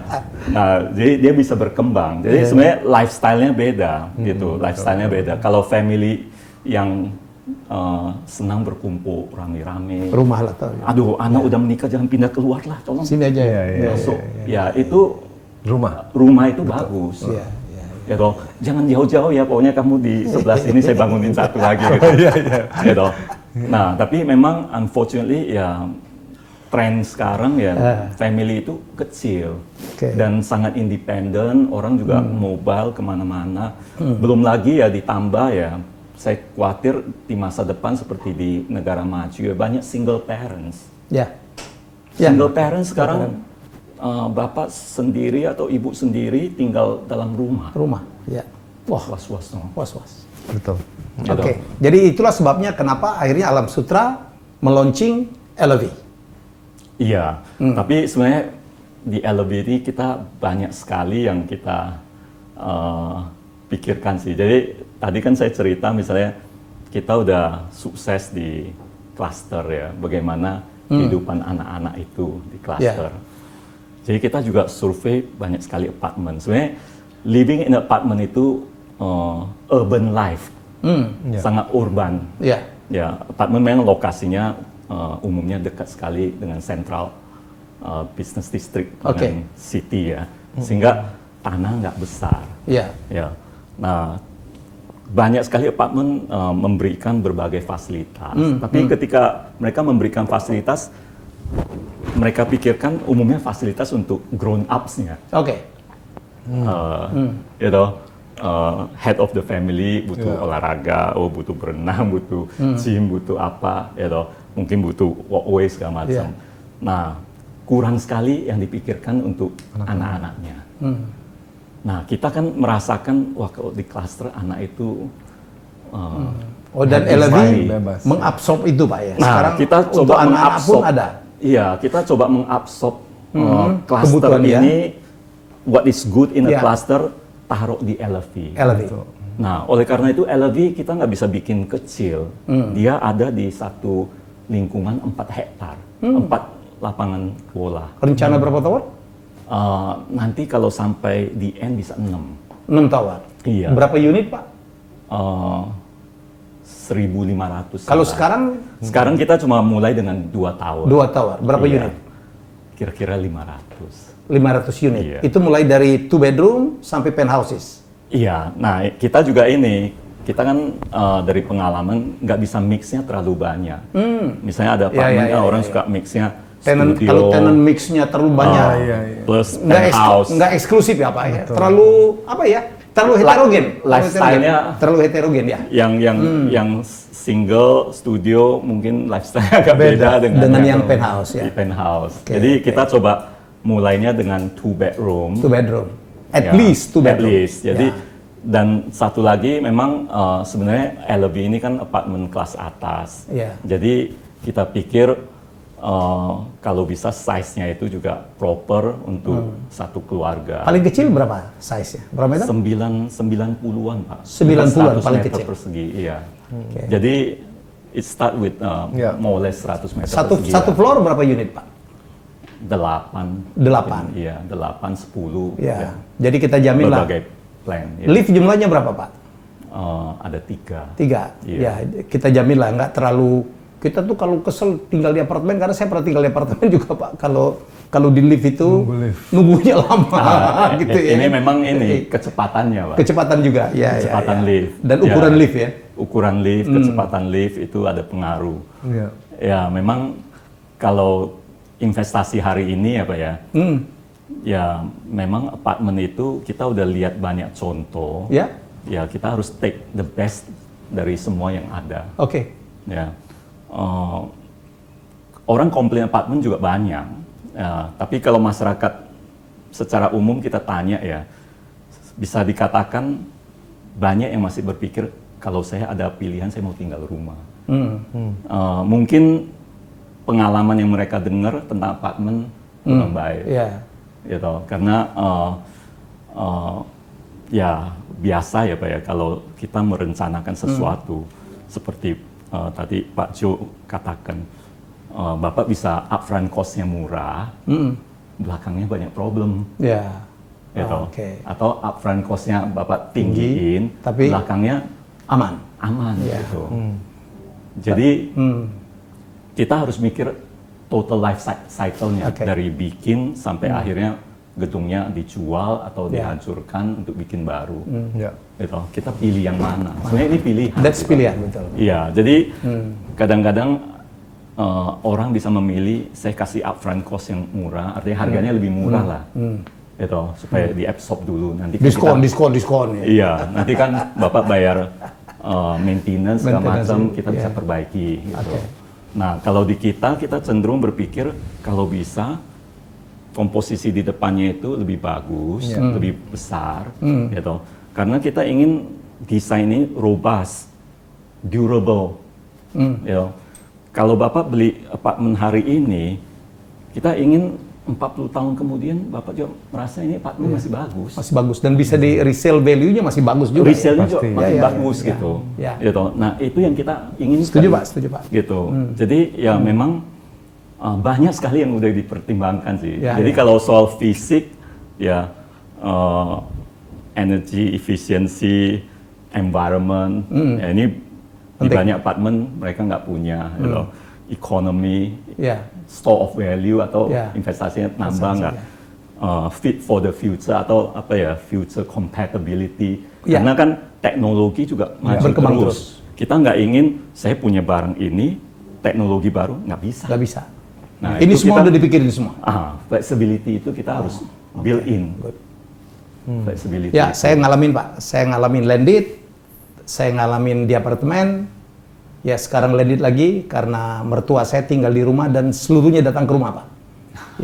Nah, jadi dia bisa berkembang. Jadi sebenarnya lifestyle-nya beda gitu, lifestyle-nya beda. Kalau family yang senang berkumpul rame-rame.
Rumah lah tuh.
Aduh, anak udah menikah jangan pindah keluar lah, tolong.
Sini aja ya.
Masuk. Ya, itu
Rumah
itu bagus.
Iya.
Ya toh, jangan jauh-jauh ya, pokoknya kamu di sebelah sini saya bangunin satu lagi gitu. Ya toh. Nah, tapi memang unfortunately ya tren sekarang ya family itu kecil dan sangat independen, orang juga mobile kemana-mana. Belum lagi ya ditambah ya, saya khawatir di masa depan seperti di negara maju ya banyak single parents.
Ya.
Single parents sekarang bapak sendiri atau ibu sendiri tinggal dalam rumah.
Ya. Wah,
Was-was no.
was-was.
Betul.
Oke. Jadi itulah sebabnya kenapa akhirnya Alam Sutra meluncing LV.
Iya. Tapi sebenarnya di LV ini kita banyak sekali yang kita pikirkan sih. Jadi tadi kan saya cerita misalnya kita udah sukses di cluster ya. Bagaimana kehidupan anak-anak itu di cluster. Jadi kita juga survei banyak sekali apartemen. Sebenarnya living in apartment itu urban life, sangat urban.
Ya.
Ya, apartemen memang lokasinya umumnya dekat sekali dengan central business district dengan city ya, sehingga tanah nggak besar.
Ya.
Ya. Nah, banyak sekali apartemen memberikan berbagai fasilitas. Tapi ketika mereka memberikan fasilitas, mereka pikirkan umumnya fasilitas untuk grown ups-nya. You know, head of the family butuh olahraga, butuh berenang, butuh gym, butuh apa, you know, mungkin butuh walkway segala macam. Nah, kurang sekali yang dipikirkan untuk anak-anaknya. Nah, kita kan merasakan, wah kalau di cluster anak itu
dan LV mengabsorb itu Pak ya. Sekarang
nah, kita
untuk
coba
anak-anak pun
mengabsorb.
ada.
Iya, kita coba mengabsorb cluster ini, what is good in a cluster, taruh di LV. Nah, oleh karena itu LV kita nggak bisa bikin kecil. Dia ada di satu lingkungan 4 hektar, 4 lapangan bola.
Rencana berapa tower?
Nanti kalau sampai di end bisa 6.
6 tower.
Iya.
Berapa unit Pak?
1.500.
Kalau sekarang
Sekarang kita cuma mulai dengan 2 tower.
2 tower, berapa
Iya.
unit?
Kira-kira 500.
500 unit.
Iya.
Itu mulai dari 2 bedroom sampai penthouses.
Iya, nah kita juga kita kan dari pengalaman nggak bisa mixnya terlalu banyak. Misalnya ada apartemen orang suka mixnya
Tenant,
studio,
kalau tenant mix-nya terlalu banyak,
plus
nggak
penthouse.
nggak eksklusif ya Pak ya. Terlalu apa ya? Terlalu heterogen.
Lifestyle-nya
terlalu heterogen ya.
yang single studio mungkin lifestyle agak beda
dengan yang penthouse ya.
di penthouse.
Oke,
Jadi
oke.
kita coba mulainya dengan 2 bedroom.
2 bedroom. At
Ya,
least 2
at
bedroom.
least. Jadi
Ya.
dan satu lagi memang sebenarnya LV ini kan apartemen kelas atas.
Ya.
Jadi kita pikir kalau bisa size-nya itu juga proper untuk satu keluarga.
Paling kecil berapa size-nya? Berapa meter?
90-an Pak.
90-an
100
paling
meter
kecil.
persegi, iya.
Oke.
Jadi it start with
Ya.
more or less 100 meter
Satu
persegi.
satu floor berapa unit Pak?
8.
8.
Iya, 8, 10.
Ya. Jadi kita jamin lah.
Berbagai plan. Ya.
Lift jumlahnya berapa Pak?
Ada 3.
3.
Iya.
Ya, kita jamin lah nggak terlalu. Kita tuh kalau kesel tinggal di apartemen, karena saya pernah tinggal di apartemen juga Pak. Kalau di lift itu nunggunya lama gitu ya.
Ini memang kecepatannya Pak.
Kecepatan juga, ya.
Kecepatan
ya.
lift.
Dan ukuran
Ya,
lift ya.
Ukuran lift, kecepatan lift itu ada pengaruh.
Iya.
Ya memang kalau investasi hari ini ya Pak ya. Ya memang apartemen itu kita udah lihat banyak contoh.
Ya.
Ya kita harus take the best dari semua yang ada.
Oke.
Ya. Orang komplain apartemen juga banyak. Ya, tapi kalau masyarakat secara umum kita tanya ya, bisa dikatakan banyak yang masih berpikir kalau saya ada pilihan saya mau tinggal rumah. Mungkin pengalaman yang mereka dengar tentang apartemen kurang baik.
Ya.
Gitu. Karena ya biasa ya Pak ya kalau kita merencanakan sesuatu seperti tadi Pak Jo katakan, Bapak bisa upfront cost-nya murah, belakangnya banyak problem.
Ya.
Gitu.
Oke.
Atau upfront cost-nya Bapak tinggiin,
tapi
belakangnya
aman.
ya. Gitu. Jadi kita harus mikir total life cycle-nya dari bikin sampai akhirnya gedungnya dijual atau dihancurkan untuk bikin baru.
Ya.
Gitu. Kita pilih yang mana? Sebenarnya ini pilihan.
That's pilihan, betul.
Iya, jadi kadang-kadang orang bisa memilih saya kasih upfront cost yang murah, artinya harganya lebih murah lah, gitu, supaya diabsorb dulu. Nanti kan
Diskon ya.
Iya, nanti kan Bapak bayar maintenance segala macam, kita bisa
iya.
perbaiki. Gitu. Nah, kalau di kita cenderung berpikir kalau bisa komposisi di depannya itu lebih bagus, lebih besar, gitu. Karena kita ingin desain ini robust, durable. Ya. Kalau Bapak beli apartemen hari ini, kita ingin 40 tahun kemudian Bapak juga merasa ini apartemen masih bagus.
Masih bagus dan bisa di resale value-nya masih bagus juga.
Resale-nya juga
Pasti.
makin
Ya,
bagus
ya,
gitu.
ya.
Gitu. Nah, itu yang kita ingin.
Setuju Pak, setuju Pak.
Gitu. Jadi ya memang banyak sekali yang udah dipertimbangkan sih.
Ya,
Jadi
ya.
kalau soal fisik ya energy efficiency, environment, ya ini di
Penting.
banyak apartemen mereka nggak punya, gitu. Economy,
Ya.
store of value atau
Ya.
investasinya nambah nggak fit for the future atau apa ya future compatibility.
Ya.
Karena kan teknologi juga maju
Berkembang
terus. Kita nggak ingin saya punya barang ini teknologi baru nggak bisa.
Nggak bisa.
Nah,
Ini
itu
semua
kita-
udah dipikirin semua.
Flexibility itu kita harus build in. Flexibility.
Ya, saya ngalamin Pak. Saya ngalamin landed, saya ngalamin di apartemen. Ya, sekarang landed lagi karena mertua saya tinggal di rumah dan seluruhnya datang ke rumah Pak.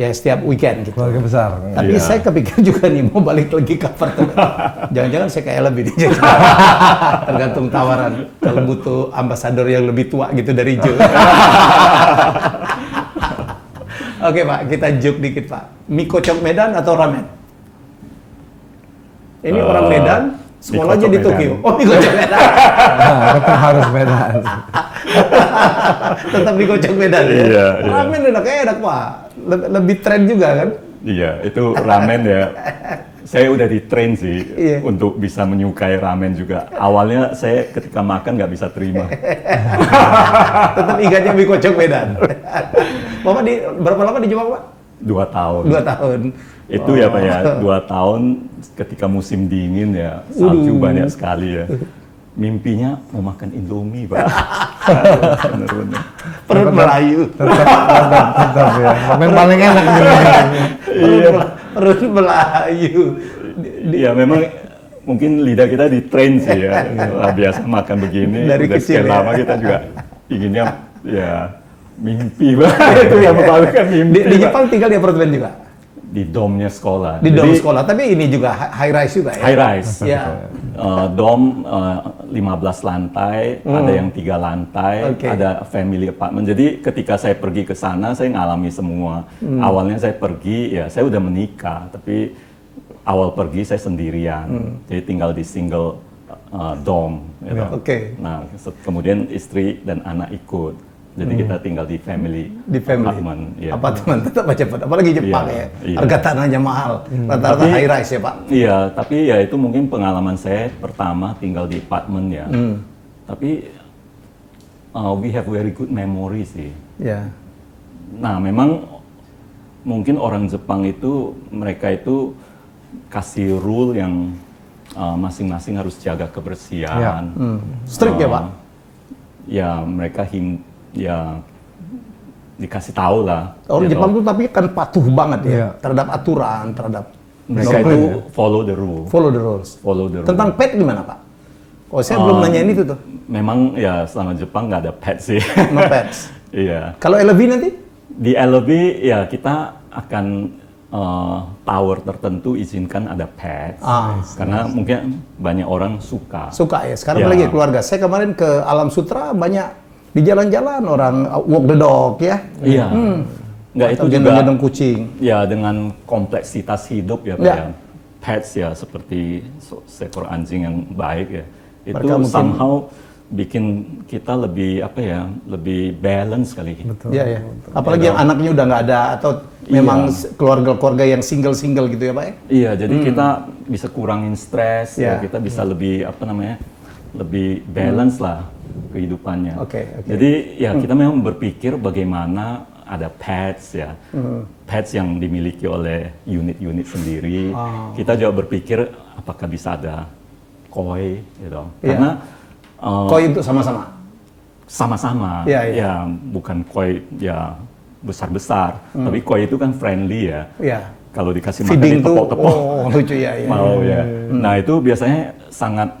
Ya, setiap weekend gitu.
Keluarga besar.
Tapi
Iya.
saya kepikir juga nih mau balik lagi ke apartemen. Jangan-jangan saya kayak lebih nih. Tergantung tawaran. Kalau butuh ambasador yang lebih tua gitu dari Jo. Oke Pak, kita joke dikit Pak. Mie kocok Medan atau ramen? Ini orang Medan, sekolahnya di
mie kocok
Tokyo.
Medan.
Oh, mie kocok Medan.
Nah, tetap harus beda.
Tetap mie kocok Medan ya.
Iya, iya.
Ramen enak Pak. Lebih tren juga kan?
Iya, itu ramen ya. saya udah di-train sih
Iya.
untuk bisa menyukai ramen juga. Awalnya saya ketika makan nggak bisa terima.
Tetap ingatnya mie kocok Medan. Bapak berapa lama di Jepang, Pak?
2 tahun.
2 tahun.
Itu ya Pak ya, 2 tahun ketika musim dingin ya, salju banyak sekali ya. Mimpinya mau makan Indomie Pak. Bener-bener.
Perut Melayu.
Tetap ya. Yang paling enak di dunia.
Perut Melayu.
Ya memang mungkin lidah kita di-train sih ya. Wah, biasa makan begini,
Dari
udah
kecil
sekian
ya.
lama kita juga inginnya ya mimpi Pak. Itu yang membawakan mimpi
Di
Pak.
Jepang tinggal di apartemen juga?
Di domnya sekolah.
Di dom
Jadi,
sekolah, tapi ini juga high rise juga ya?
high rise.
Ya.
Dom 15 lantai, ada yang 3 lantai,
Oke.
ada family apartment. Jadi ketika saya pergi ke sana, saya ngalami semua. Awalnya saya pergi, ya saya udah menikah, tapi awal pergi saya sendirian. Jadi tinggal di single dom. Gitu.
Oke.
Nah, kemudian istri dan anak ikut. Jadi kita tinggal di family apartment. Ya.
Apartemen tetap aja, Pak. Apalagi Jepang
Iya,
ya.
iya.
Harga tanahnya mahal. Rata-rata
Tapi-
high rise ya, Pak.
Iya, tapi ya itu mungkin pengalaman saya pertama tinggal di apartemen ya. Tapi we have very good memory sih.
Ya.
Nah, memang mungkin orang Jepang itu mereka itu kasih rule yang masing-masing harus jaga kebersihan.
Strict ya, Pak?
Ya mereka ya dikasih tahu lah.
Orang
gitu.
Jepang tuh tapi kan patuh banget ya
Iya.
terhadap aturan, terhadap
Mereka
norma.
itu follow the rule.
Follow the rules.
Follow the rule.
Tentang pet gimana, Pak? Oh, saya belum nanyain itu tuh.
Memang ya selama Jepang nggak ada pet sih.
No pets.
Iya.
Kalau LV nanti?
Di LB ya kita akan tower tertentu izinkan ada pets. Karena mungkin banyak orang suka.
Suka ya. Sekarang
Ya.
apalagi keluarga. Saya kemarin ke Alam Sutra banyak di jalan-jalan orang walk the dog ya.
Iya. Nggak itu
Atau
juga
gendong-gendong kucing.
ya dengan kompleksitas hidup ya Pak
Ya.
ya. Pets ya seperti seekor anjing yang baik ya. Itu
Mereka mungkin-
somehow bikin kita lebih apa ya, lebih balance kali.
Iya ya. Apalagi yang anaknya udah nggak ada atau memang keluarga-keluarga yang single-single gitu ya, Pak ya.
Iya, jadi kita bisa kurangin stres,
Ya.
ya kita bisa lebih apa namanya, lebih balance lah kehidupannya.
Oke.
Jadi ya kita memang berpikir bagaimana ada pets ya, pets yang dimiliki oleh unit-unit sendiri. Kita juga berpikir apakah bisa ada koi, gitu.
Iya.
Karena
Koi untuk sama-sama.
sama-sama,
Iya, iya.
ya bukan koi ya besar-besar, tapi koi itu kan friendly ya.
Iya.
Kalau dikasih makan
Feeding tuh,
ditepok-tepok.
oh lucu ya. Ya.
Mau ya. Nah itu biasanya sangat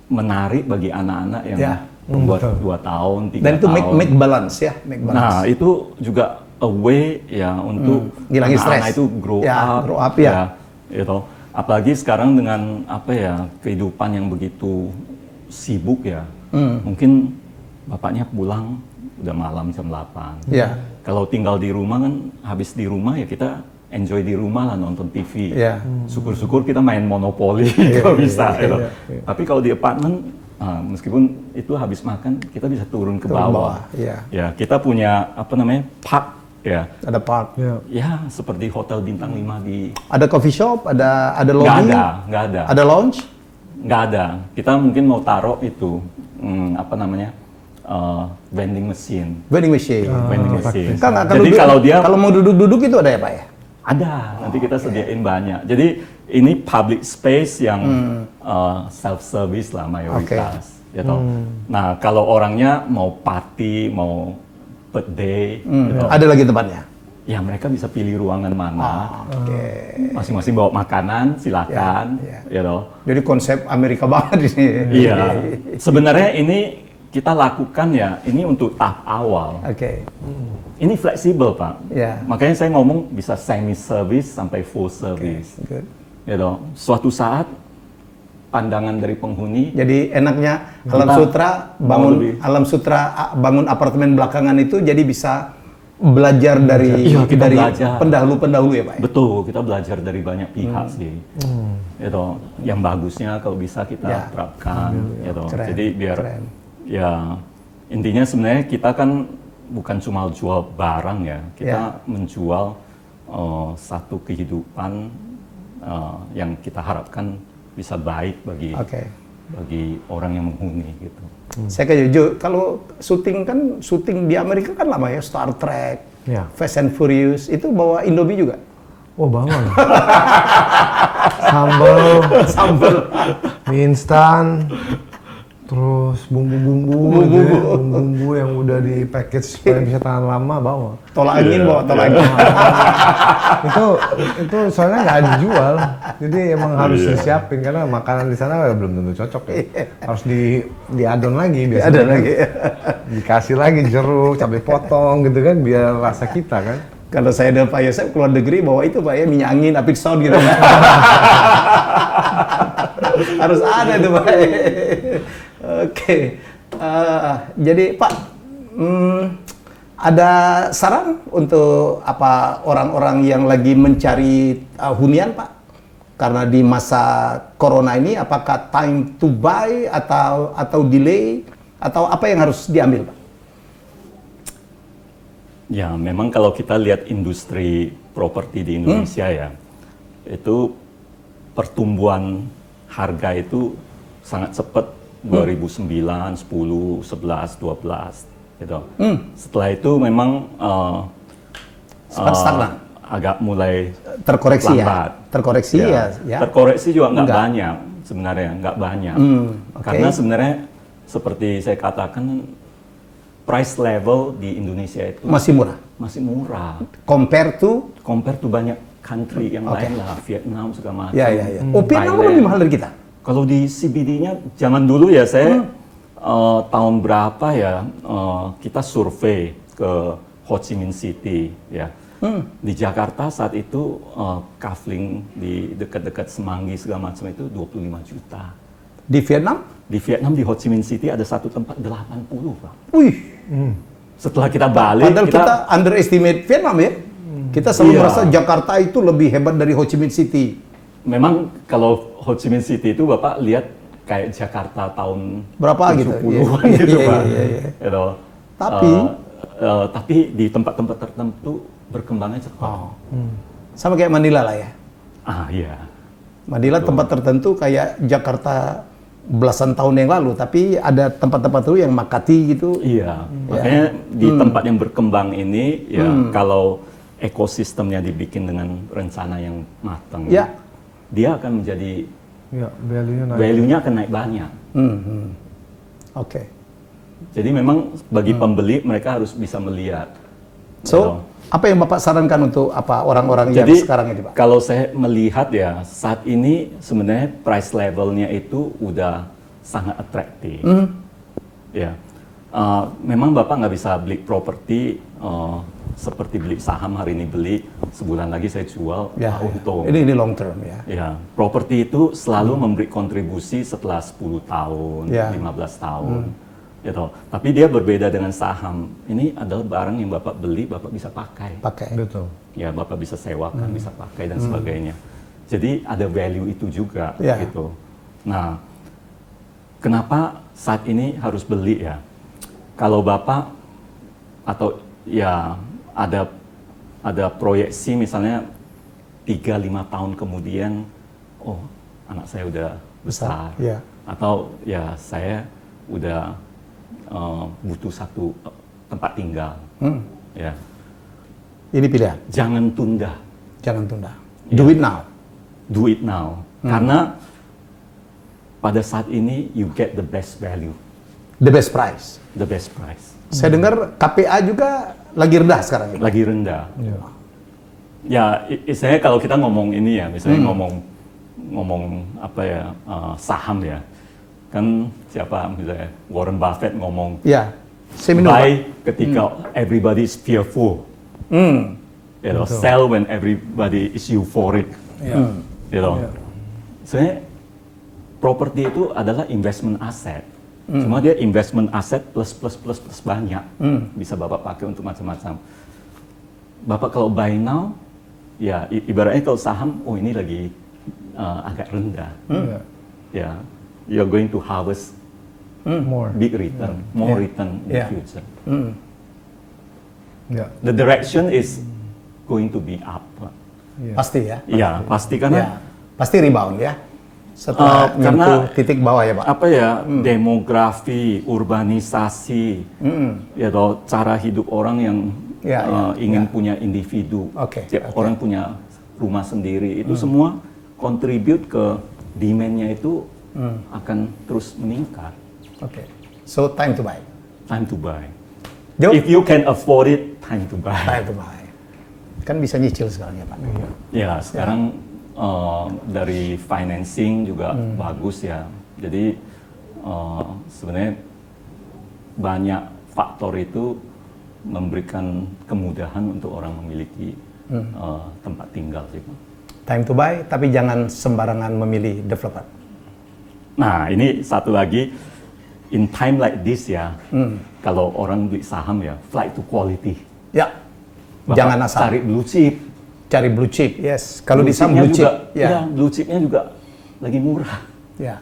menarik bagi anak-anak yang
Ya.
membuat 2 tahun, 3
Dan itu
tahun.
make balance ya, make balance.
Nah itu juga a way ya untuk
Ngilangin
anak-anak
stres.
itu grow
Ya,
up.
grow up, ya.
Gitu. Apalagi sekarang dengan apa ya kehidupan yang begitu sibuk ya. Mungkin bapaknya pulang udah malam jam 8.
Ya.
Kalau tinggal di rumah kan habis di rumah ya kita enjoy di rumah lah nonton TV.
Iya.
Syukur-syukur kita main monopoli kalau bisa. gitu. Tapi kalau di apartemen meskipun itu habis makan kita bisa turun ke
Turun
bawah.
bawah, iya.
Ya kita punya apa namanya park ya.
Ada park.
Ya seperti hotel bintang 5 di
Ada coffee shop, ada lobby.
nggak ada.
Ada lounge.
Nggak ada. Kita mungkin mau taruh itu apa namanya vending machine.
Vending machine.
Vending machine.
Kan nggak-
Jadi kalau dia
kalau mau duduk-duduk itu ada ya, Pak ya?
ada, nanti kita sediain banyak. Jadi ini public space yang self service lah mayoritas, gitu. Nah kalau orangnya mau party, mau birthday, gitu,
Ada lagi tempatnya.
ya mereka bisa pilih ruangan mana.
Oke.
Masing-masing bawa makanan, silakan, gitu.
Jadi konsep Amerika banget ini.
Iya. Sebenarnya ini kita lakukan ya, ini untuk tahap awal.
Oke.
Ini fleksibel Pak.
Ya.
Makanya saya ngomong bisa semi service sampai full service.
Good.
Gitu. Suatu saat pandangan dari penghuni
Jadi enaknya Alam
Kita
Sutra
mau lebih.
Alam Sutra bangun apartemen belakangan itu jadi bisa belajar dari
Iya, kita
dari
belajar.
pendahulu-pendahulu ya, Pak. ya?
betul kita belajar dari banyak pihak sih. Gitu. Yang bagusnya kalau bisa kita
Ya.
terapkan. Gitu.
Keren,
Jadi biar
keren.
ya intinya sebenarnya kita kan bukan cuma jual barang ya, kita
Ya.
menjual satu kehidupan yang kita harapkan bisa baik bagi
Oke.
bagi orang yang menghuni gitu.
Saya kayak jujur, kalau syuting di Amerika kan lama ya, Star Trek,
Ya.
Fast and Furious, itu bawa Indomie juga.
Oh bangun. Sambal, mie instan, terus bumbu-bumbu yang udah di package supaya bisa tahan lama bawa.
Tolak angin bawa, tolak angin.
itu soalnya nggak dijual, jadi emang harus disiapin karena makanan di sana ya belum tentu cocok ya. Harus diadon lagi biasanya.
Ada
kan.
lagi.
Dikasih lagi jeruk, cabai potong gitu kan biar rasa kita kan.
Kalau saya dan Pak Yosef keluar negeri bawa itu Pak ya, minyak angin, apit sound gitu Pak. Harus ada itu Pak. Oke. Jadi Pak, ada saran untuk apa orang-orang yang lagi mencari hunian Pak? Karena di masa corona ini apakah time to buy atau delay atau apa yang harus diambil Pak?
Ya, memang kalau kita lihat industri properti di Indonesia ya, itu pertumbuhan harga itu sangat cepat 2009, 10, 11, 12 gitu. Setelah itu memang
Sempat stagnan.
agak mulai
Terkoreksi
lambat.
ya? Terkoreksi ya?
Terkoreksi juga nggak
Enggak.
banyak sebenarnya, nggak banyak.
oke.
Karena sebenarnya seperti saya katakan, price level di Indonesia itu
Masih murah?
masih murah.
Compare to?
Compare to banyak country yang
Oke.
lain lah, Vietnam segala macam.
Ya. Oh, Vietnam
Thailand.
lebih mahal dari kita?
Kalau di CBD-nya zaman dulu ya saya tahun berapa ya kita survei ke Ho Chi Minh City ya. Di Jakarta saat itu kafling di dekat-dekat Semanggi segala macam itu 25 juta.
Di Vietnam?
Di Vietnam di Ho Chi Minh City ada satu tempat 80, Pak.
Wih,
Setelah kita balik
padahal kita underestimate Vietnam ya? Kita selalu
Iya.
merasa Jakarta itu lebih hebat dari Ho Chi Minh City.
memang kalau Ho Chi Minh City itu Bapak lihat kayak Jakarta tahun
Berapa gitu?
70-an
Iya,
gitu
iya,
Pak.
iya, iya.
Gitu.
Tapi-
tapi di tempat-tempat tertentu berkembangnya cepat.
Oh. Sama kayak Manila lah ya?
Ah iya.
Manila tempat tertentu kayak Jakarta belasan tahun yang lalu, tapi ada tempat-tempat itu yang Makati gitu.
Iya, makanya di tempat yang berkembang ini ya kalau ekosistemnya dibikin dengan rencana yang matang,
Ya.
dia akan menjadi
Ya, value-nya naik.
value-nya akan naik banyak.
Oke.
Jadi memang bagi pembeli mereka harus bisa melihat.
So, apa yang Bapak sarankan untuk apa orang-orang yang
Jadi
sekarang ini, Pak?
kalau saya melihat ya saat ini sebenarnya price levelnya itu udah sangat atraktif. Ya, memang Bapak nggak bisa beli properti seperti beli saham hari ini beli, sebulan lagi saya jual,
Ya,
untung.
ini long term ya.
Ya, properti itu selalu memberi kontribusi setelah 10 tahun,
Ya.
15 tahun. Gitu. Tapi dia berbeda dengan saham. Ini adalah barang yang Bapak beli, Bapak bisa pakai.
Betul.
Ya, Bapak bisa sewakan, bisa pakai dan sebagainya. Jadi ada value itu juga
Ya.
gitu. Nah, kenapa saat ini harus beli ya? Kalau Bapak atau ya ada proyeksi misalnya 3-5 tahun kemudian, oh anak saya udah besar,
ya.
atau ya saya udah butuh satu tempat tinggal, ya
Ini pilihan,
jangan tunda,
jangan tunda.
Ya.
Do it now.
do it now, karena pada saat ini you get the best value,
The best price.
the best price,
Saya dengar KPA juga lagi rendah sekarang ini.
lagi rendah. Ya, istilahnya kalau kita ngomong ini ya, misalnya ngomong apa ya, saham ya, kan siapa misalnya Warren Buffett ngomong
Ya, saya minum, Pak.
buy ketika everybody is fearful, you know, sell when everybody is euphoric, you know. Sebenarnya properti itu adalah investment asset, cuma dia investment asset plus banyak, bisa Bapak pakai untuk macam-macam. Bapak kalau buy now, ya ibaratnya kalau saham, oh ini lagi agak rendah, ya, you're going to harvest
More.
big return, more
Yeah.
return in
Yeah.
the future.
Ya.
The direction is going to be up. Pak.
Iya.
Pasti ya.
Ya, pasti karena
pasti rebound ya. Setelah
Karena
nyentuh titik bawah ya Pak.
apa ya, demografi, urbanisasi, ya toh, cara hidup orang yang
Ya,
ingin punya individu,
Oke,
tiap orang punya rumah sendiri, itu semua contribute ke demand-nya itu akan terus meningkat.
Oke. So time to buy.
Time to buy.
Jo,
If you can afford it, time to buy.
time to buy. Kan bisa nyicil sekarang ya Pak.
Ya, sekarang dari financing juga bagus ya. Jadi sebenarnya banyak faktor itu memberikan kemudahan untuk orang memiliki tempat tinggal sih.
Time to buy, tapi jangan sembarangan memilih developer.
Nah, ini satu lagi, in time like this ya, kalau orang beli saham ya, flight to quality.
Ya,
Bapak
jangan asal
cari blue chip.
cari blue chip. Yes, kalau di saham
chipnya
blue chip.
juga,
Ya,
ya, blue chipnya juga lagi murah.
ya.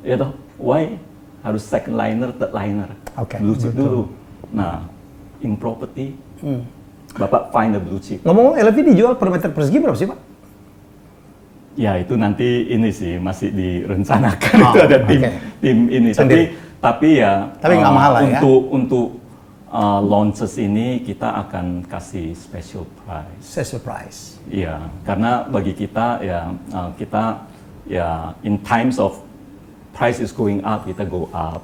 Ya toh, why harus second liner, third liner?
Oke,
Blue chip dulu. Nah, in property, Bapak find a blue chip.
Ngomong LV dijual per meter persegi berapa sih Pak?
Ya itu nanti ini sih masih direncanakan,
Oh,
itu ada tim
oke.
tim ini.
Sendiri.
Tapi ya
Tapi nggak mahal lah ya.
Untuk launches ini kita akan kasih special price.
Saya surprise.
Iya, karena bagi kita ya kita ya in times of price is going up, kita go up.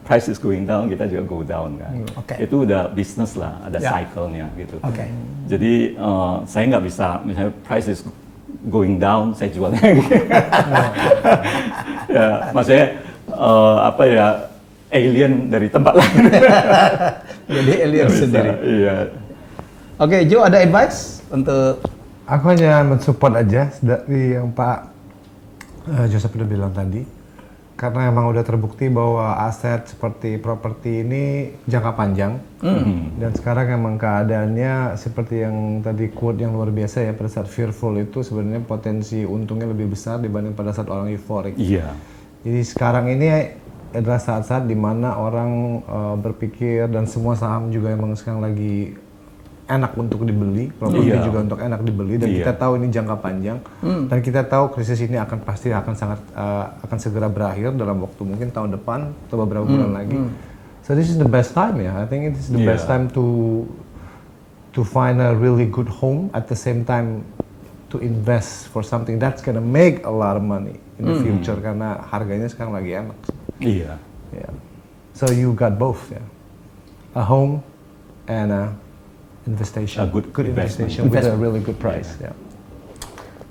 Price is going down, kita juga go down kan.
Oke.
Itu udah bisnis lah, ada
Ya.
cycle-nya gitu.
Oke.
Jadi saya nggak bisa misalnya price is going down, saya jualnya. Ya, maksudnya apa ya, alien dari tempat lain.
Jadi alien
Nggak bisa,
sendiri.
Iya.
Oke, Jo ada advice untuk
Aku hanya mensupport aja dari yang Pak Joseph udah bilang tadi. Karena emang udah terbukti bahwa aset seperti properti ini jangka panjang. Dan sekarang emang keadaannya seperti yang tadi quote yang luar biasa ya, pada saat fearful itu sebenarnya potensi untungnya lebih besar dibanding pada saat orang euforik.
Iya.
Jadi sekarang ini adalah saat-saat dimana orang berpikir, dan semua saham juga emang sekarang lagi enak untuk dibeli, properti
Iya.
juga untuk enak dibeli, dan
Iya.
kita tahu ini jangka panjang, dan kita tahu krisis ini akan sangat akan segera berakhir dalam waktu mungkin tahun depan atau beberapa bulan lagi. So this is the best time ya. I think it is the
Iya.
best time to find a really good home, at the same time to invest for something that's gonna make a lot of money in the future, karena harganya sekarang lagi enak.
Iya.
Yeah. So you got both, yeah. A home and a investation.
A good
investation with a really good price. Yeah.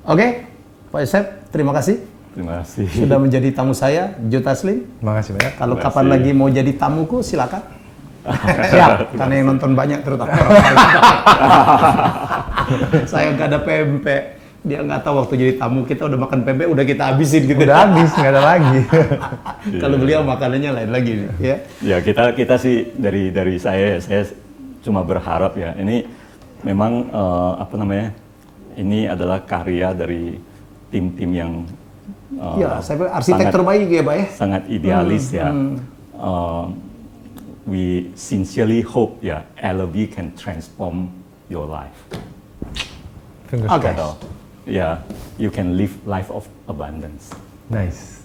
Oke, Pak Yosef, terima kasih
Terima kasih.
sudah menjadi tamu saya, Jo Taslim.
Terima kasih banyak.
Kalau
Terima
kapan
kasih.
lagi mau jadi tamuku, silakan. Siap, karena yang nonton banyak terutama orang lain. Saya nggak ada pempek, dia nggak tahu waktu jadi tamu kita udah makan pempek, udah kita habisin gitu.
Udah habis, nggak ada lagi.
Kalau beliau makanannya lain lagi nih, ya.
Ya kita sih dari saya cuma berharap ya, ini memang apa namanya, ini adalah karya dari tim-tim yang
Ya, saya bilang arsitek
sangat-
terbaik ya, Pak ya.
sangat idealis ya. We sincerely hope ya LV can transform your life.
Fingers
Oke.
crossed.
So, ya, you can live life of abundance.
Nice.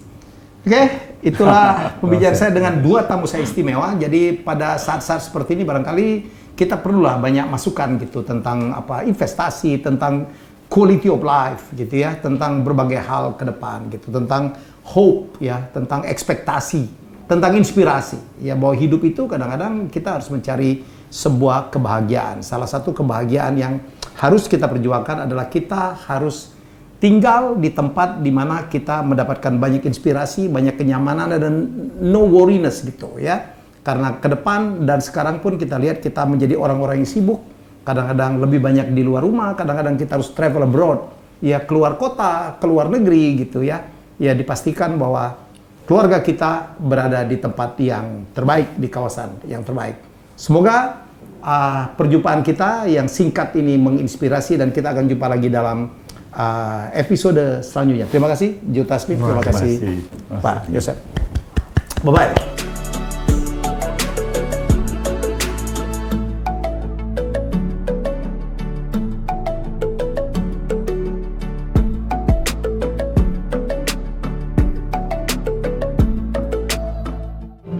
Oke, itulah pembicaraan saya dengan dua tamu saya istimewa. Jadi pada saat-saat seperti ini barangkali kita perlulah banyak masukan gitu tentang apa investasi, tentang quality of life gitu ya, tentang berbagai hal ke depan gitu, tentang hope ya, tentang ekspektasi, tentang inspirasi. Ya bahwa hidup itu kadang-kadang kita harus mencari sebuah kebahagiaan. Salah satu kebahagiaan yang harus kita perjuangkan adalah kita harus tinggal di tempat di mana kita mendapatkan banyak inspirasi, banyak kenyamanan, dan no worriness gitu ya. Karena ke depan dan sekarang pun kita lihat kita menjadi orang-orang yang sibuk, kadang-kadang lebih banyak di luar rumah, kadang-kadang kita harus travel abroad, ya keluar kota, keluar negeri gitu ya. Ya dipastikan bahwa keluarga kita berada di tempat yang terbaik, di kawasan yang terbaik. Semoga perjumpaan kita yang singkat ini menginspirasi, dan kita akan jumpa lagi dalam episode selanjutnya. Terima kasih Jo Taslim, terima kasih Pak Yosef. Bye-bye.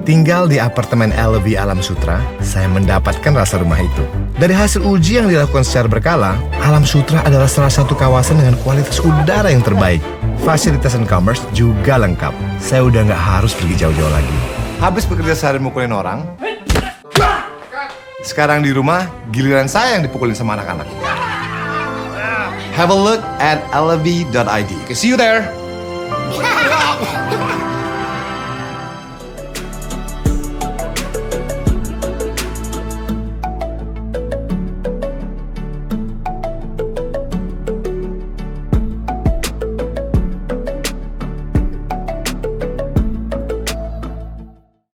Tinggal di apartemen LV Alam Sutra, saya mendapatkan rasa rumah itu. Dari hasil uji yang dilakukan secara berkala, Alam Sutra adalah salah satu kawasan dengan kualitas udara yang terbaik. Fasilitas e-commerce juga lengkap. Saya udah nggak harus pergi jauh-jauh lagi. Habis bekerja sehari mukulin orang, sekarang di rumah, giliran saya yang dipukulin sama anak-anak. Have a look at lv.id. See you there.